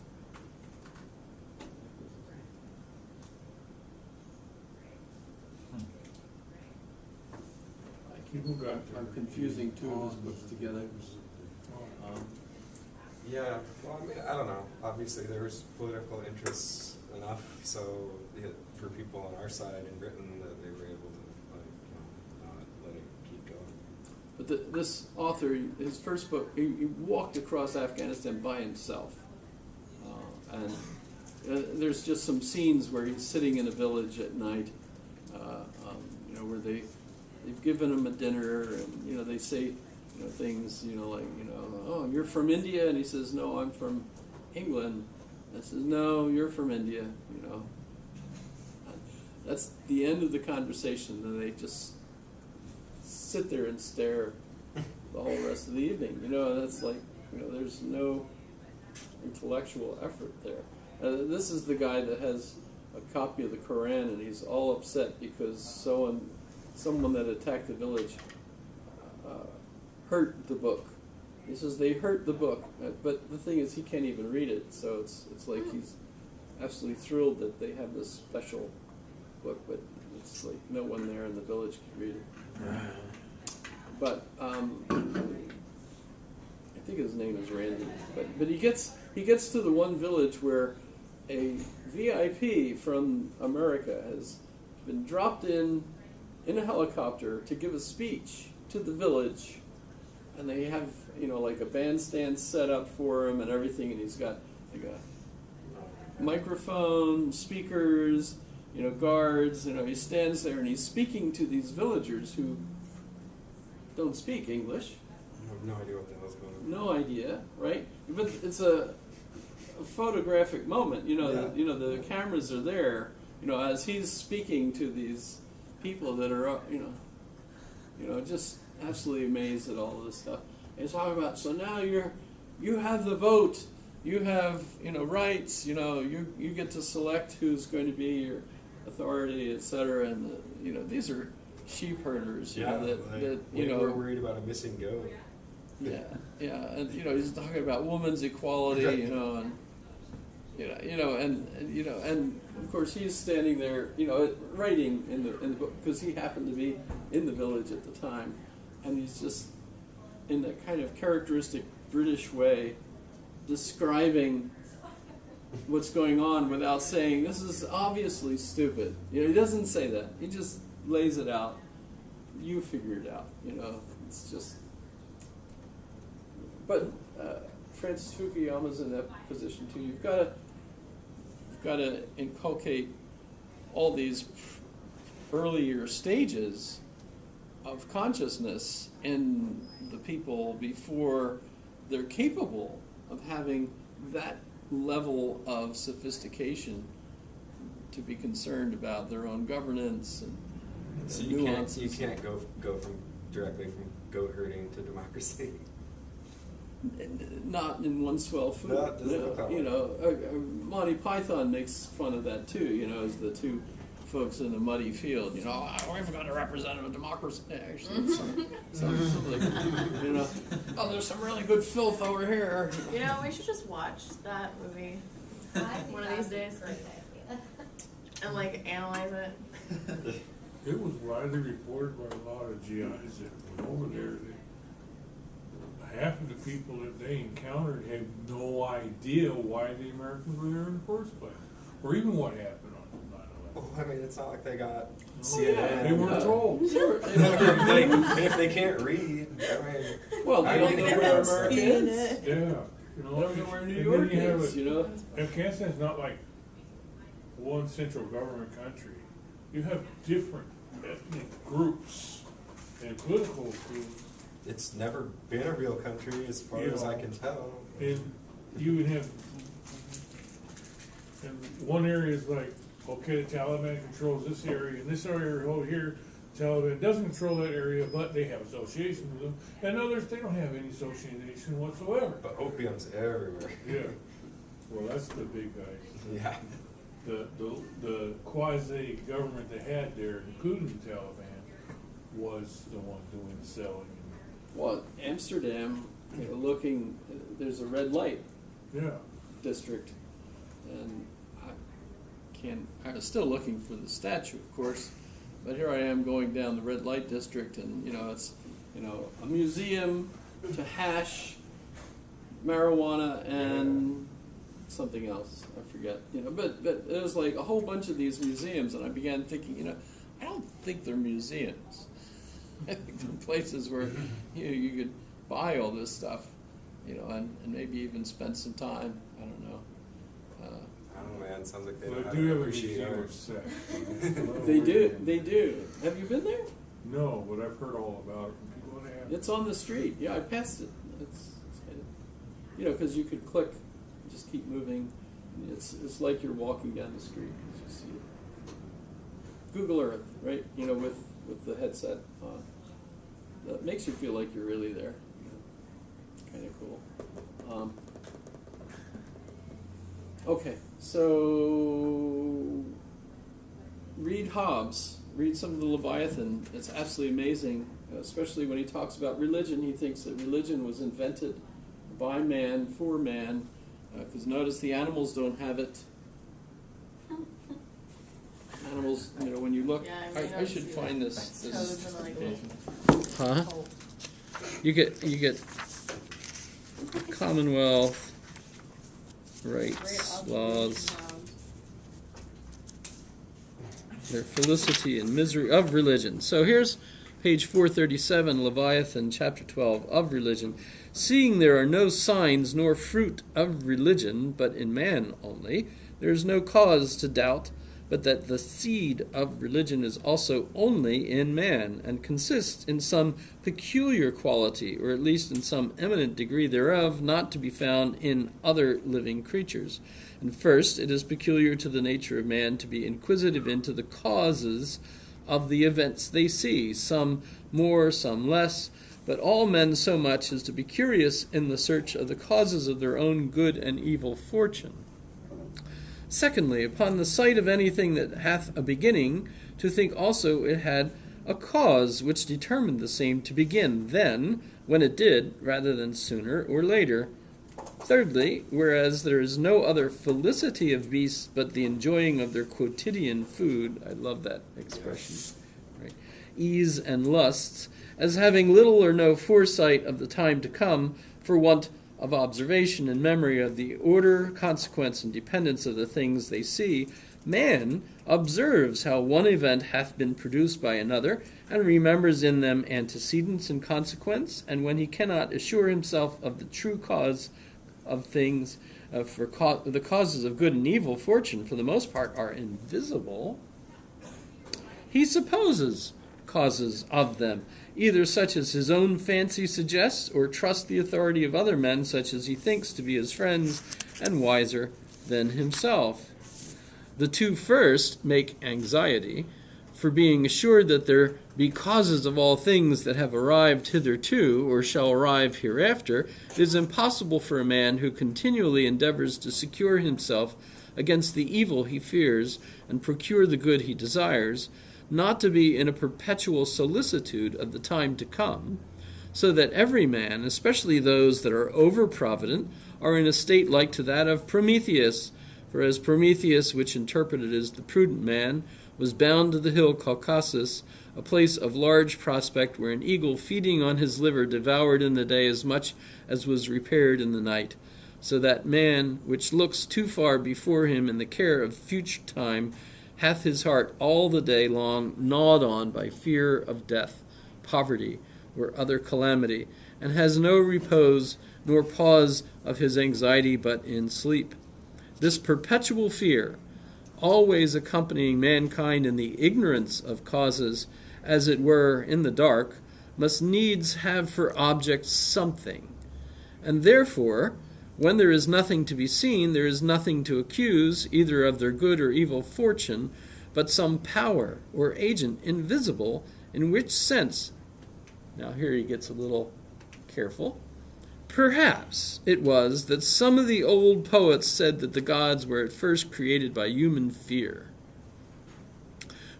People got. I'm confusing two of his books together. Yeah, well, I mean, I don't know. Obviously, there was political interests enough, so for people on our side in Britain that they were able to, like, not let it keep going. But this author, his first book, he walked across Afghanistan by himself, and there's just some scenes where he's sitting in a village at night, where they've given him a dinner, and they say things, like, oh, you're from India, and he says, no, I'm from England. And says, no, you're from India, That's the end of the conversation, and they just sit there and stare the whole rest of the evening. That's like, there's no intellectual effort there. This is the guy that has a copy of the Quran, and he's all upset because someone that attacked the village hurt the book. He says they hurt the book, but the thing is he can't even read it, so it's like he's absolutely thrilled that they have this special book, but it's like no one there in the village could read it. But I think his name is Randy. But he gets to the one village where a VIP from America has been dropped in a helicopter to give a speech to the village, and they have like a bandstand set up for him and everything, and he's got like a microphone, speakers, guards. He stands there and he's speaking to these villagers who don't speak English. I have no idea what the hell's going on. No idea, right? But it's a photographic moment. The cameras are there. As he's speaking to these people that are, just absolutely amazed at all of this stuff. And he's talking about, so now you have the vote, you have rights, you get to select who's going to be your authority, etc. And these are sheep herders, that we're worried about a missing goat. Yeah, and he's talking about women's equality, and and of course he's standing there, writing in the book because he happened to be in the village at the time, and he's just in that kind of characteristic British way describing what's going on without saying this is obviously stupid. He doesn't say that. He just lays it out. You figure it out. It's just. But Francis Fukuyama's in that position too. You've got to inculcate all these earlier stages of consciousness in the people before they're capable of having that level of sophistication to be concerned about their own governance and So nuances. you can't go directly from goat herding to democracy. Not in one swell swoop. No, it doesn't look that way. Monty Python makes fun of that too. As the two folks in the muddy field. We've got a representative democracy. Actually, something like, oh, there's some really good filth over here. We should just watch that movie one of these days and like analyze it. It was widely reported by a lot of GIs that went over there. Half of the people that they encountered had no idea why the Americans were there in the first place, or even what happened on 9/11. Well, I mean, it's not like they got Yeah, CNN. They weren't told. And if they can't read, I mean, Well, they don't know where America is. it. Yeah, They don't know where New and York then you have is. Afghanistan's not like one central government country. You have different ethnic groups and political groups. it's never been a real country as far as I can tell. And you would have, and one area is like, okay, the Taliban controls this area, and this area over here, Taliban doesn't control that area, but they have association with them. And others, they don't have any association whatsoever. But opium's everywhere. Yeah. Well, that's the big guys. Yeah. The quasi-government they had there, including the Taliban, was the one doing the selling. Well, Amsterdam, there's a red light Yeah. district, and I was still looking for the statue, of course, But here I am going down the red light district, and it's a museum to hash, marijuana, and something else. I forget. But it was like a whole bunch of these museums, and I began thinking, I don't think they're museums. I think they're places where you could buy all this stuff, and maybe even spend some time. I don't know. I don't know, man. Sounds like they Well, don't I have do to have a appreciate museum art. of sex. They do. Have you been there? No, but I've heard all about it from people that have. It's on the street. Yeah, I passed it. It's kind of, because you could click, just keep moving. It's like you're walking down the street as you see it. Google Earth, right? With the headset on. That makes you feel like you're really there. Kind of cool. Okay, so read Hobbes. Read some of the Leviathan. It's absolutely amazing, especially when he talks about religion. He thinks that religion was invented by man, for man, because notice the animals don't have it. Animals, when you look, Yeah, I should find this. Toads and like Huh? oh. You get Commonwealth Great rights observation, laws. Hobbes. Their felicity and misery of religion. So here's page 437, Leviathan, chapter 12, of religion. Seeing there are no signs nor fruit of religion, but in man only, there is no cause to doubt, but that the seed of religion is also only in man, and consists in some peculiar quality, or at least in some eminent degree thereof, not to be found in other living creatures. And first, it is peculiar to the nature of man to be inquisitive into the causes of the events they see, some more, some less, but all men so much as to be curious in the search of the causes of their own good and evil fortune. Secondly, upon the sight of anything that hath a beginning, to think also it had a cause which determined the same to begin then, when it did, rather than sooner or later. Thirdly, whereas there is no other felicity of beasts but the enjoying of their quotidian food, I love that expression, right? Ease and lusts, as having little or no foresight of the time to come, for want of observation and memory of the order, consequence, and dependence of the things they see, man observes how one event hath been produced by another, and remembers in them antecedents and consequence, and when he cannot assure himself of the true cause of things, the causes of good and evil fortune, for the most part, are invisible, he supposes causes of them, either such as his own fancy suggests, or trusts the authority of other men, such as he thinks to be his friends and wiser than himself. The two first make anxiety, for being assured that there be causes of all things that have arrived hitherto, or shall arrive hereafter, it is impossible for a man who continually endeavors to secure himself against the evil he fears, and procure the good he desires, not to be in a perpetual solicitude of the time to come, so that every man, especially those that are over-provident, are in a state like to that of Prometheus. For as Prometheus, which interpreted as the prudent man, was bound to the hill Caucasus, a place of large prospect, where an eagle feeding on his liver devoured in the day as much as was repaired in the night, so that man, which looks too far before him in the care of future time, hath his heart all the day long gnawed on by fear of death, poverty, or other calamity, and has no repose nor pause of his anxiety but in sleep. This perpetual fear, always accompanying mankind in the ignorance of causes, as it were in the dark, must needs have for object something. And therefore, when there is nothing to be seen, there is nothing to accuse, either of their good or evil fortune, but some power or agent invisible, in which sense, now here he gets a little careful, perhaps it was that some of the old poets said that the gods were at first created by human fear,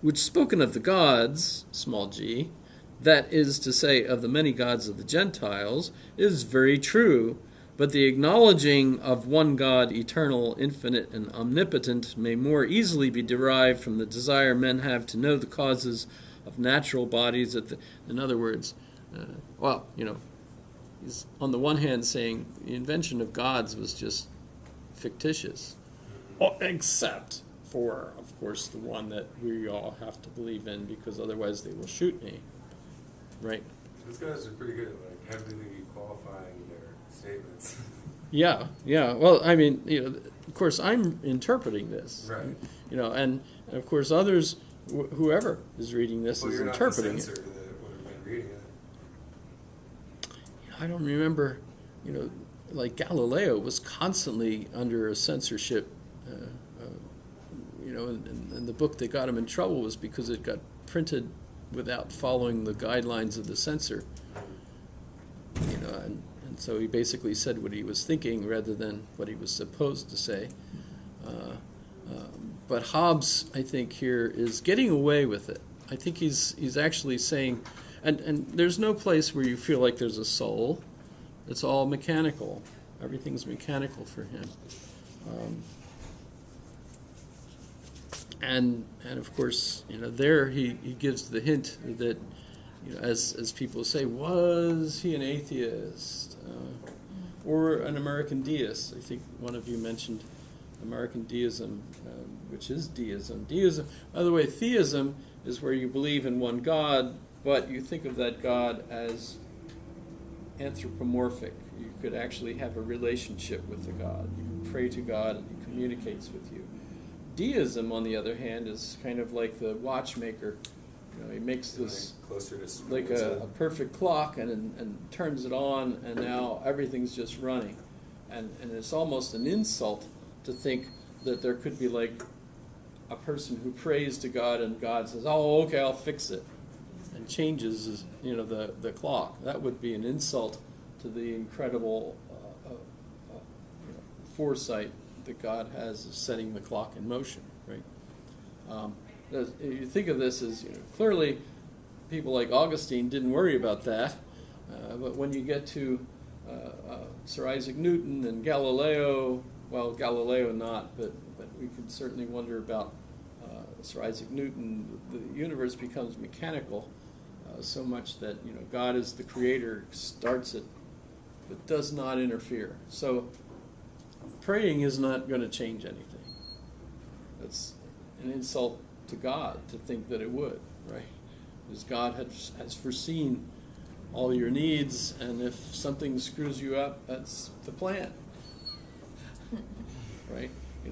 which spoken of the gods, small g, that is to say of the many gods of the Gentiles, is very true, but the acknowledging of one God, eternal, infinite, and omnipotent, may more easily be derived from the desire men have to know the causes of natural bodies. In other words, he's on the one hand saying the invention of gods was just fictitious, except for, of course, the one that we all have to believe in, because otherwise they will shoot me, right? Those guys are pretty good at like heavily qualifying their statements. Yeah. Well, I mean, of course, I'm interpreting this, Right. And of course, others, whoever is reading this Well, is you're not interpreting the it. censor that would have been reading it. I don't remember, like Galileo was constantly under a censorship. And the book that got him in trouble was because it got printed without following the guidelines of the censor. And so he basically said what he was thinking rather than what he was supposed to say. But Hobbes, I think, here is getting away with it. I think he's actually saying, and there's no place where you feel like there's a soul. It's all mechanical. Everything's mechanical for him. And of course, there he gives the hint that, as people say, was he an atheist or an American deist? I think one of you mentioned American deism, which is deism. Deism, by the way, theism is where you believe in one God, but you think of that God as anthropomorphic. You could actually have a relationship with the God. You can pray to God and he communicates with you. Deism, on the other hand, is kind of like the watchmaker. He makes this Closer to like a perfect clock and turns it on, and now everything's just running. And it's almost an insult to think that there could be like a person who prays to God and God says, "Oh, okay, I'll fix it," and changes the clock. That would be an insult to the incredible foresight that God has of setting the clock in motion, right? You think of this as, clearly people like Augustine didn't worry about that, but when you get to Sir Isaac Newton and Galileo, well, Galileo not, but we can certainly wonder about Sir Isaac Newton. The universe becomes mechanical so much that God is the creator, starts it, but does not interfere. So praying is not going to change anything. That's an insult to God to think that it would, right? Because God has foreseen all your needs, and if something screws you up, that's the plan, right?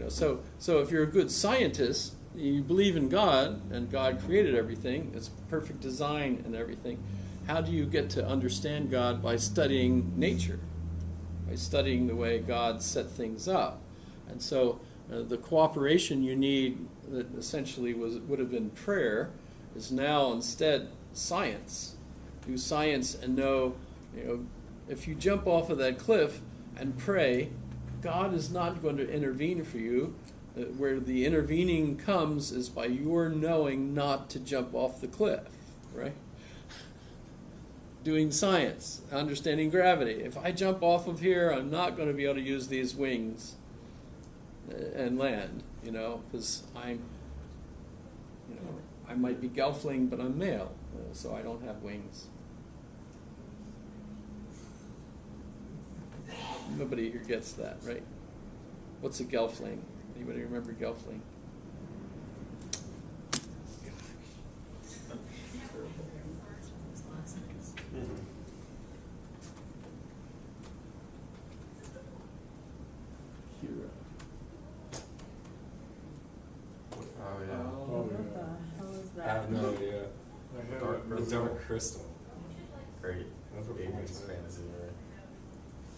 So if you're a good scientist, you believe in God, and God created everything, it's perfect design and everything. How do you get to understand God? By studying nature, by studying the way God set things up. And so the cooperation you need, that essentially would have been prayer, is now instead science. Do science and know, if you jump off of that cliff and pray, God is not going to intervene for you. Where the intervening comes is by your knowing not to jump off the cliff, right? Doing science, understanding gravity. If I jump off of here, I'm not going to be able to use these wings and land, because I might be Gelfling, but I'm male, so I don't have wings. Nobody here gets that, right? What's a Gelfling? Anybody remember Gelfling? Hero. Oh yeah. Oh, What yeah. the hell is I that? have no idea. I have Dark, it the written Dark down. Crystal. Great. That's what 80s it fantasy, right?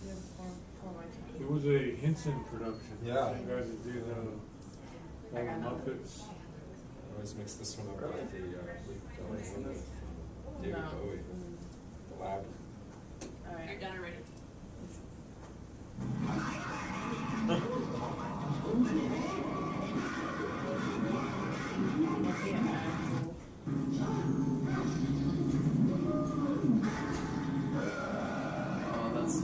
You have four more to It was a Henson production. Yeah. The guys that did all the Muppets. I always mix this one up with the one with David No. Bowie. The Lab. Alright, I got it ready. Oh, that's.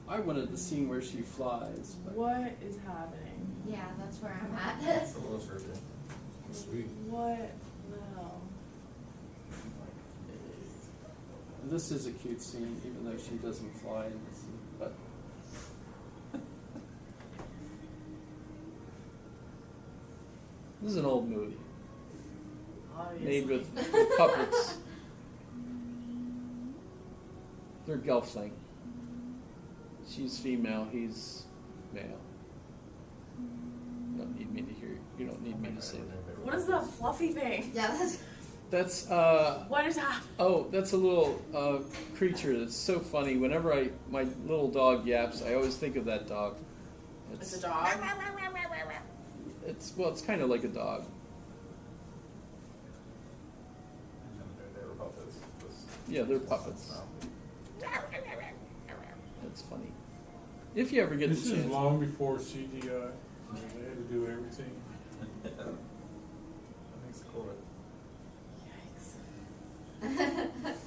I I wanted the scene where she flies. But What is happening? Yeah, that's where I'm at. It's a little circle. Sweet. What the hell? this is a cute scene, even though she doesn't fly in the scene. But this is an old movie Obviously. made with puppets. They're Gelfling. She's female, he's male. You don't need me to hear. You don't need me to say that. What is that fluffy thing? Yeah, that's. That's What is that? oh, that's a little creature that's so funny. Whenever my little dog yaps, I always think of that dog. It's a dog. It's kind of like a dog. They were puppets. Yeah, they're puppets. That's funny. If you ever get This the is chance. long before CGI. I mean, they had to do everything. That makes it cool.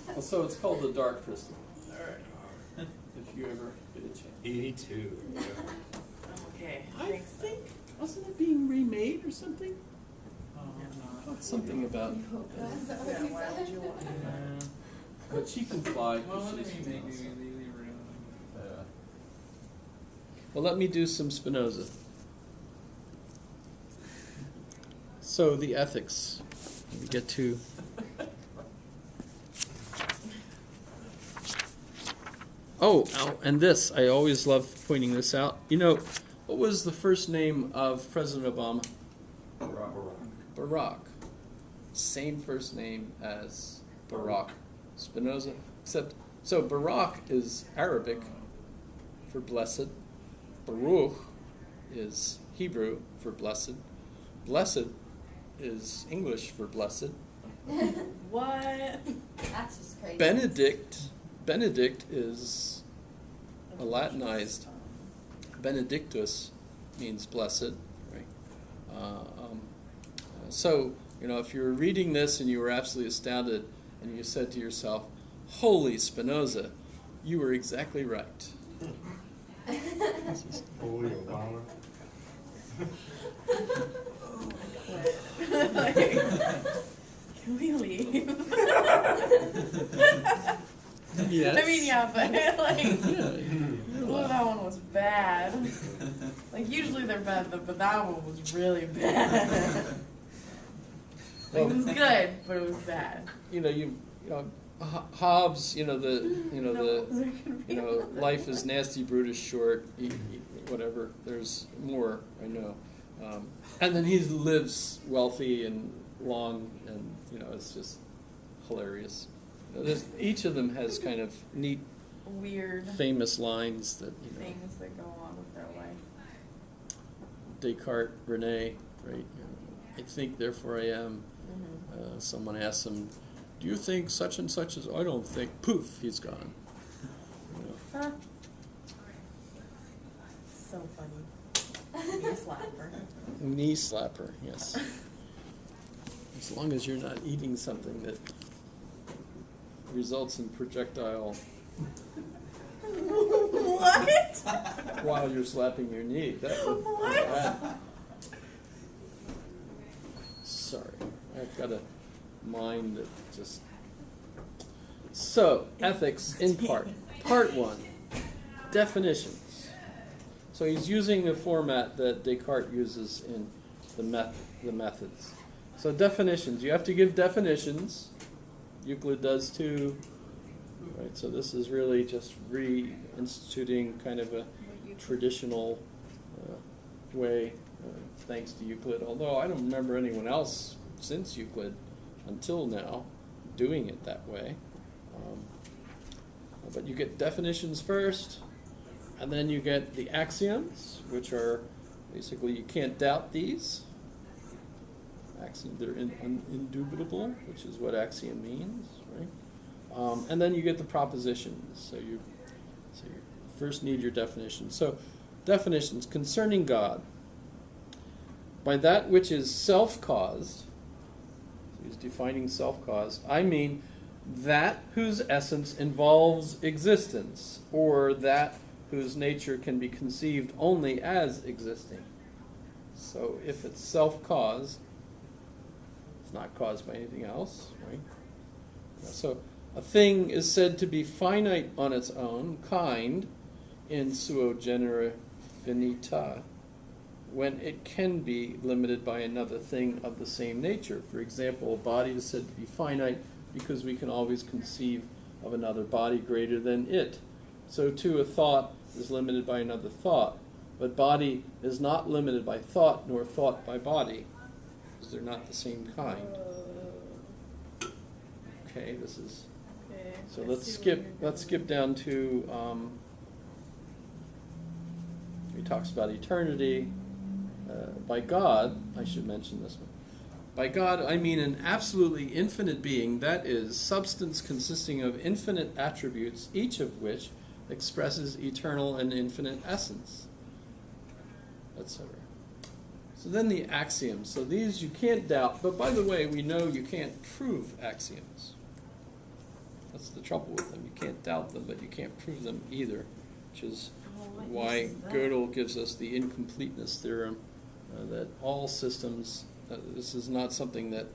Well, so it's called the Dark Crystal. If you ever get a chance. 82. Okay. I Thanks. think wasn't it being remade or something? I thought something about. That's not Yeah, what you why would said. you want to? But she can fly. 'Cause Well, she's maybe female, they so. really. Well, let me do some Spinoza. So the ethics. We get to. Oh, and this, I always love pointing this out. You know, what was the first name of President Obama? Barack. Same first name as Barack Spinoza. Except, so Barack is Arabic for blessed. Baruch is Hebrew for blessed. Blessed is English for blessed. What? That's just crazy. Benedict is a Latinized. Benedictus means blessed, right? So, you know, if you were reading this and you were absolutely astounded and you said to yourself, "Holy Spinoza, you were exactly right." Holy Obama. Like, can we leave? Yes. I mean, yeah, but like, Yeah. well, that one was bad. Like, usually they're bad, but that one was really bad. Like, it was good, but it was bad. You know, Hobbes. Life is nasty, brutish, short. Whatever. There's more. I know. And then he lives wealthy and long, and it's just hilarious. Each of them has kind of neat, Weird famous lines that things that go on with their life. Descartes, Rene, right? I think, therefore I am. Mm-hmm. Someone asks him, "Do you think such and such is?" "I don't think." Poof, he's gone. Huh. So funny. Knee slapper. Knee slapper, yes. As long as you're not eating something that results in projectile What? while you're slapping your knee. That would be What? bad. Sorry, I've got a mind that just. So, ethics in part. Part 1, definitions. So he's using a format that Descartes uses in the methods. So definitions, you have to give definitions. Euclid does too. Right, so this is really just reinstituting kind of a traditional way, thanks to Euclid. Although I don't remember anyone else since Euclid until now doing it that way. But you get definitions first, and then you get the axioms, which are basically, you can't doubt these. They're indubitable, which is what axiom means, right? And then you get the propositions. So you first need your definitions. So definitions concerning God. By that which is self-caused, so he's defining self-caused, I mean that whose essence involves existence, or that whose nature can be conceived only as existing. So if it's self-caused, it's not caused by anything else, right? So a thing is said to be finite on its own kind in suo genere finita when it can be limited by another thing of the same nature. For example, a body is said to be finite because we can always conceive of another body greater than it. So too a thought is limited by another thought. But body is not limited by thought, nor thought by body, because they're not the same kind. Okay, this is... Okay, So I let's see skip. where you're Let's skip down to. He talks about eternity. By God, I should mention this one. By God, I mean an absolutely infinite being, that is, substance consisting of infinite attributes, each of which expresses eternal and infinite essence, etc. So then the axioms. So these you can't doubt, but by the way, we know you can't prove axioms. That's the trouble with them. You can't doubt them, but you can't prove them either, which is what why use is that? Gödel gives us the incompleteness theorem, that all systems, this is not something that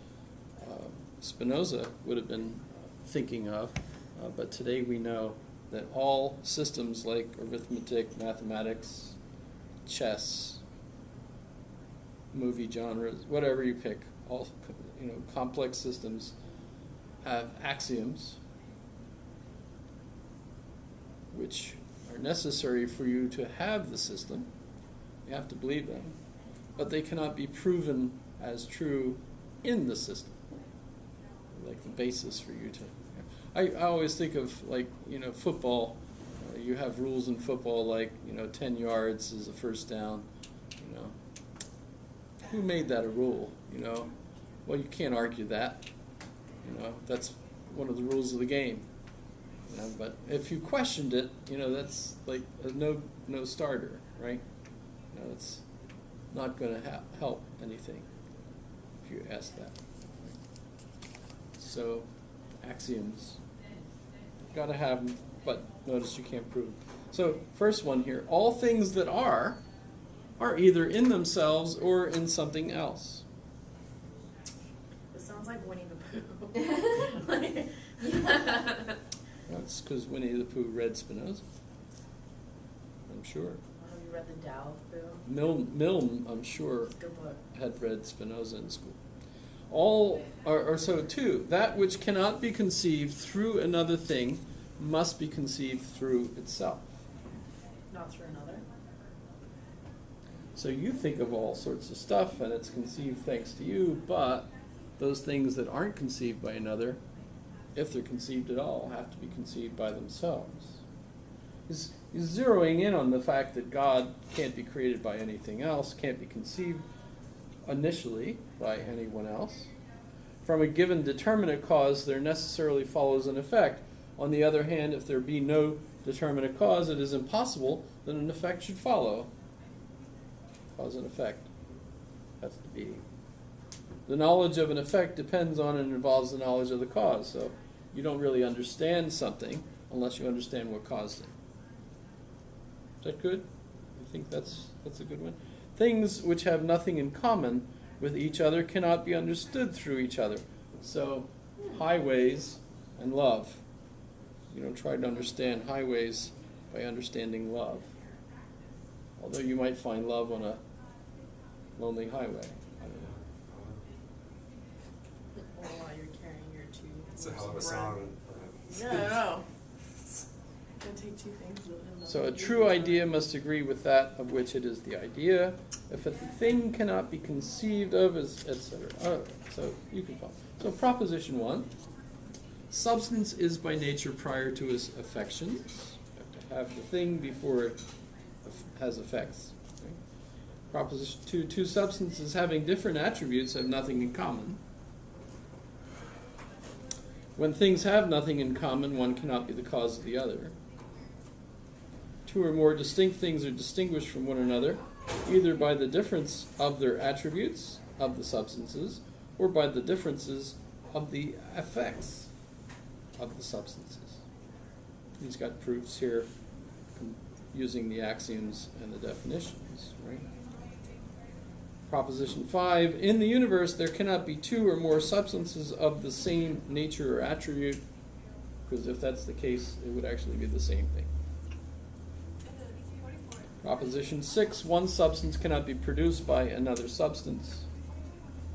Spinoza would have been thinking of, but today we know that all systems like arithmetic, mathematics, chess, movie genres, whatever you pick, all complex systems have axioms which are necessary for you to have the system. You have to believe them, but they cannot be proven as true in the system, like the basis for you to. I always think of football. You have rules in football like 10 yards is a first down. Who made that a rule? Well, you can't argue that. That's one of the rules of the game. But if you questioned it, that's like a no starter, right? It's not going to help anything if you ask that. So, axioms, got to have them, but notice you can't prove them. So, first one here: all things that are either in themselves or in something else. This sounds like Winnie the Pooh. That's because Winnie the Pooh read Spinoza, I'm sure. Have you read the Tao of Pooh? Milne, I'm sure, It's a good book. had read Spinoza in school. All are so too. That which cannot be conceived through another thing must be conceived through itself. Not through another. So you think of all sorts of stuff, and it's conceived thanks to you, but those things that aren't conceived by another, if they're conceived at all, have to be conceived by themselves. He's zeroing in on the fact that God can't be created by anything else, can't be conceived initially by anyone else. From a given determinate cause, there necessarily follows an effect. On the other hand, if there be no determinate cause, it is impossible that an effect should follow. Cause and effect has to be. The knowledge of an effect depends on and involves the knowledge of the cause. So you don't really understand something unless you understand what caused it. Is that good? You think that's a good one? Things which have nothing in common with each other cannot be understood through each other. So highways and love. You don't try to understand highways by understanding love. Although you might find love on a lonely highway. I don't know. Or while you're carrying your two. It's a hell of a around. song. Yeah, I know. Gonna take two things. So a true idea must agree with that of which it is the idea. If a thing cannot be conceived of as etc. So you can follow. So proposition 1. Substance is by nature prior to its affections. You have to have the thing before it has effects. Okay? Proposition 2. Two substances having different attributes have nothing in common. When things have nothing in common, one cannot be the cause of the other. Two or more distinct things are distinguished from one another, either by the difference of their attributes, of the substances, or by the differences of the effects of the substances. He's got proofs here using the axioms and the definitions, right? Proposition 5, in the universe there cannot be two or more substances of the same nature or attribute, because if that's the case, it would actually be the same thing. Proposition 6, one substance cannot be produced by another substance.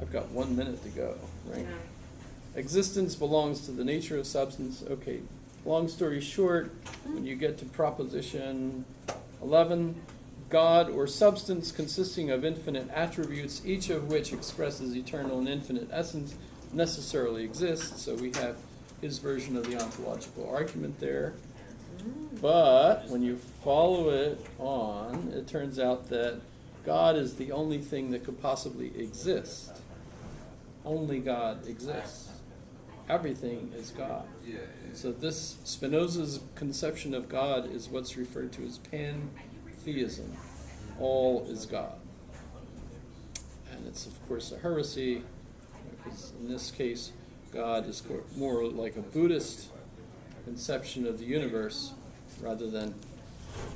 I've got 1 minute to go, right? Yeah. Existence belongs to the nature of substance. Okay, long story short, when you get to proposition 11, God or substance consisting of infinite attributes, each of which expresses eternal and infinite essence, necessarily exists. So we have his version of the ontological argument there. But when you follow it on, it turns out that God is the only thing that could possibly exist. Only God exists. Everything is God. So this Spinoza's conception of God is what's referred to as pantheism. All is God. And it's of course a heresy, because in this case God is more like a Buddhist conception of the universe rather than...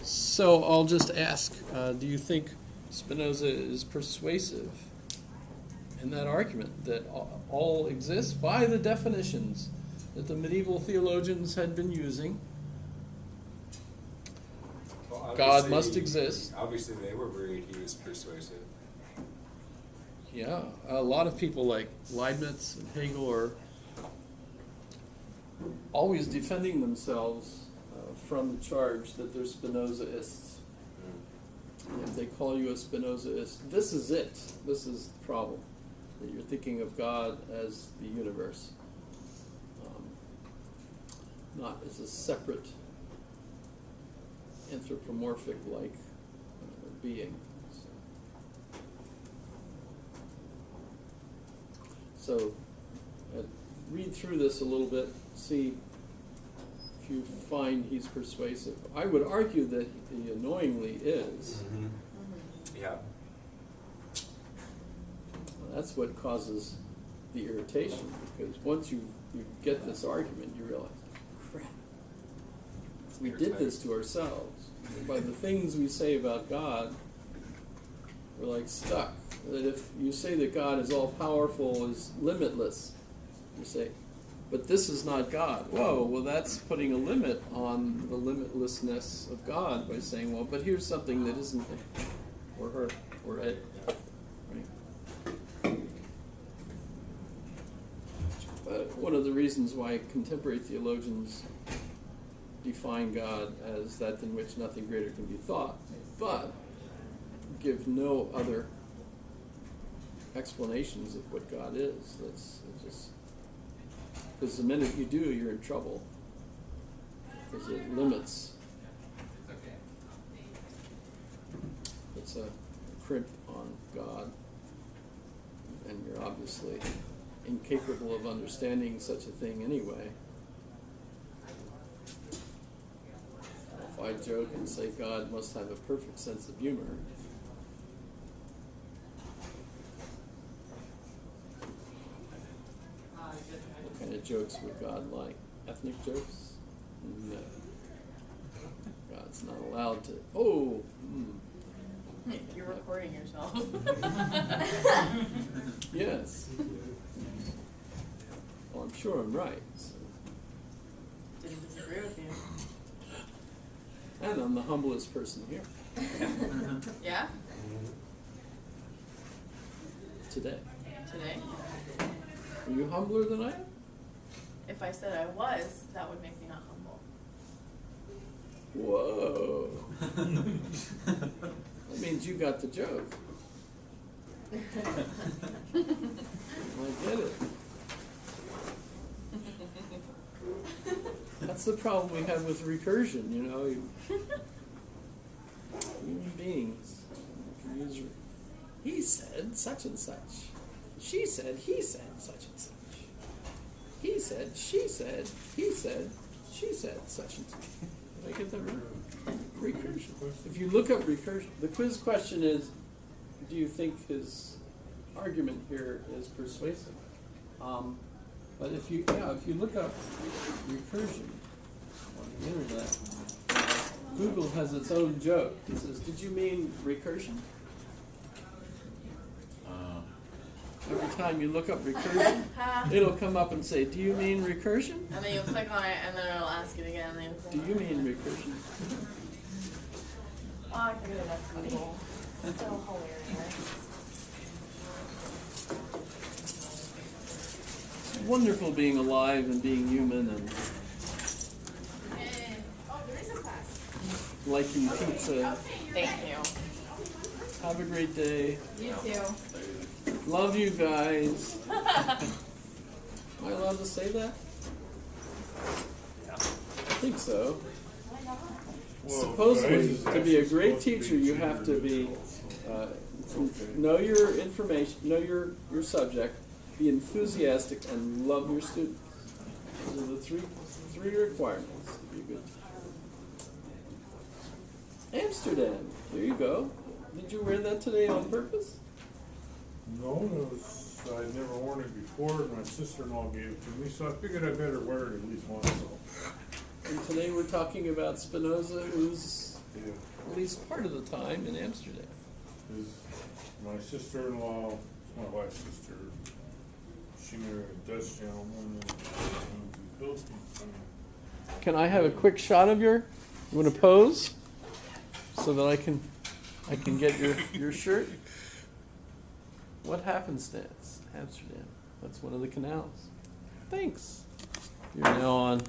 So I'll just ask, do you think Spinoza is persuasive in that argument that all exists by the definitions that the medieval theologians had been using? Well, God must exist. Obviously, they were worried he was persuasive. Yeah, a lot of people like Leibniz and Hegel are always defending themselves from the charge that they're Spinozaists. If they call you a Spinozaist, this is it. This is the problem. That you're thinking of God as the universe, not as a separate anthropomorphic-like being. So read through this a little bit, see if you find he's persuasive. I would argue that he annoyingly is. Yeah. That's what causes the irritation, because once you get this argument, you realize, crap, we did this to ourselves. By the things we say about God, we're like stuck. That if you say that God is all-powerful, is limitless, you say, but this is not God. Whoa, well that's putting a limit on the limitlessness of God by saying, well, but here's something that isn't him, or her, or it. But one of the reasons why contemporary theologians define God as that in which nothing greater can be thought, but give no other explanations of what God is. That's just because the minute you do, you're in trouble, because it limits. It's a crimp on God, and you're obviously incapable of understanding such a thing anyway. If I joke and say God must have a perfect sense of humor, what kind of jokes would God like? Ethnic jokes? No. God's not allowed to. Oh! You're recording yourself. Yes. Well, I'm sure I'm right. So. Didn't disagree with you. And I'm the humblest person here Yeah? today. Today? Are you humbler than I am? If I said I was, that would make me not humble. Whoa. That means you got the joke. I get it. That's the problem we have with recursion, you know. Human beings. He said such and such. She said, he said such and such. He said, she said, he said, she said such and such. Did I get that right? Recursion. If you look up recursion, the quiz question is, do you think his argument here is persuasive? But if you look up recursion on the internet, Google has its own joke. It says, "Did you mean recursion?" Every time you look up recursion, it'll come up and say, "Do you mean recursion? And then you'll click on it, and then it'll ask it again. And then you'll click Do on you it. mean recursion?" Oh, I can do that. That's cool. So hilarious. It's wonderful being alive and being human and Oh, there is a class. liking pizza. Thank you. Have a great day. You too. Love you guys. Am I allowed to say that? I think so. Well, Supposedly, guys, to be a it's great supposed to be teacher, you have to be know your information, know your subject, be enthusiastic, and love your students. Those are the three requirements to be a good teacher. Amsterdam. There you go. Did you wear that today on purpose? No, I'd never worn it before, and my sister-in-law gave it to me, so I figured I better wear it at least once. So. And today we're talking about Spinoza, who's Yeah. at least part of the time in Amsterdam. Is my sister-in-law, my wife's sister, she married a Dutch gentleman and he built me. Can I have a quick shot of your? You want to pose so that I can get your shirt? What happenstance? Amsterdam. That's one of the canals. Thanks. You're now on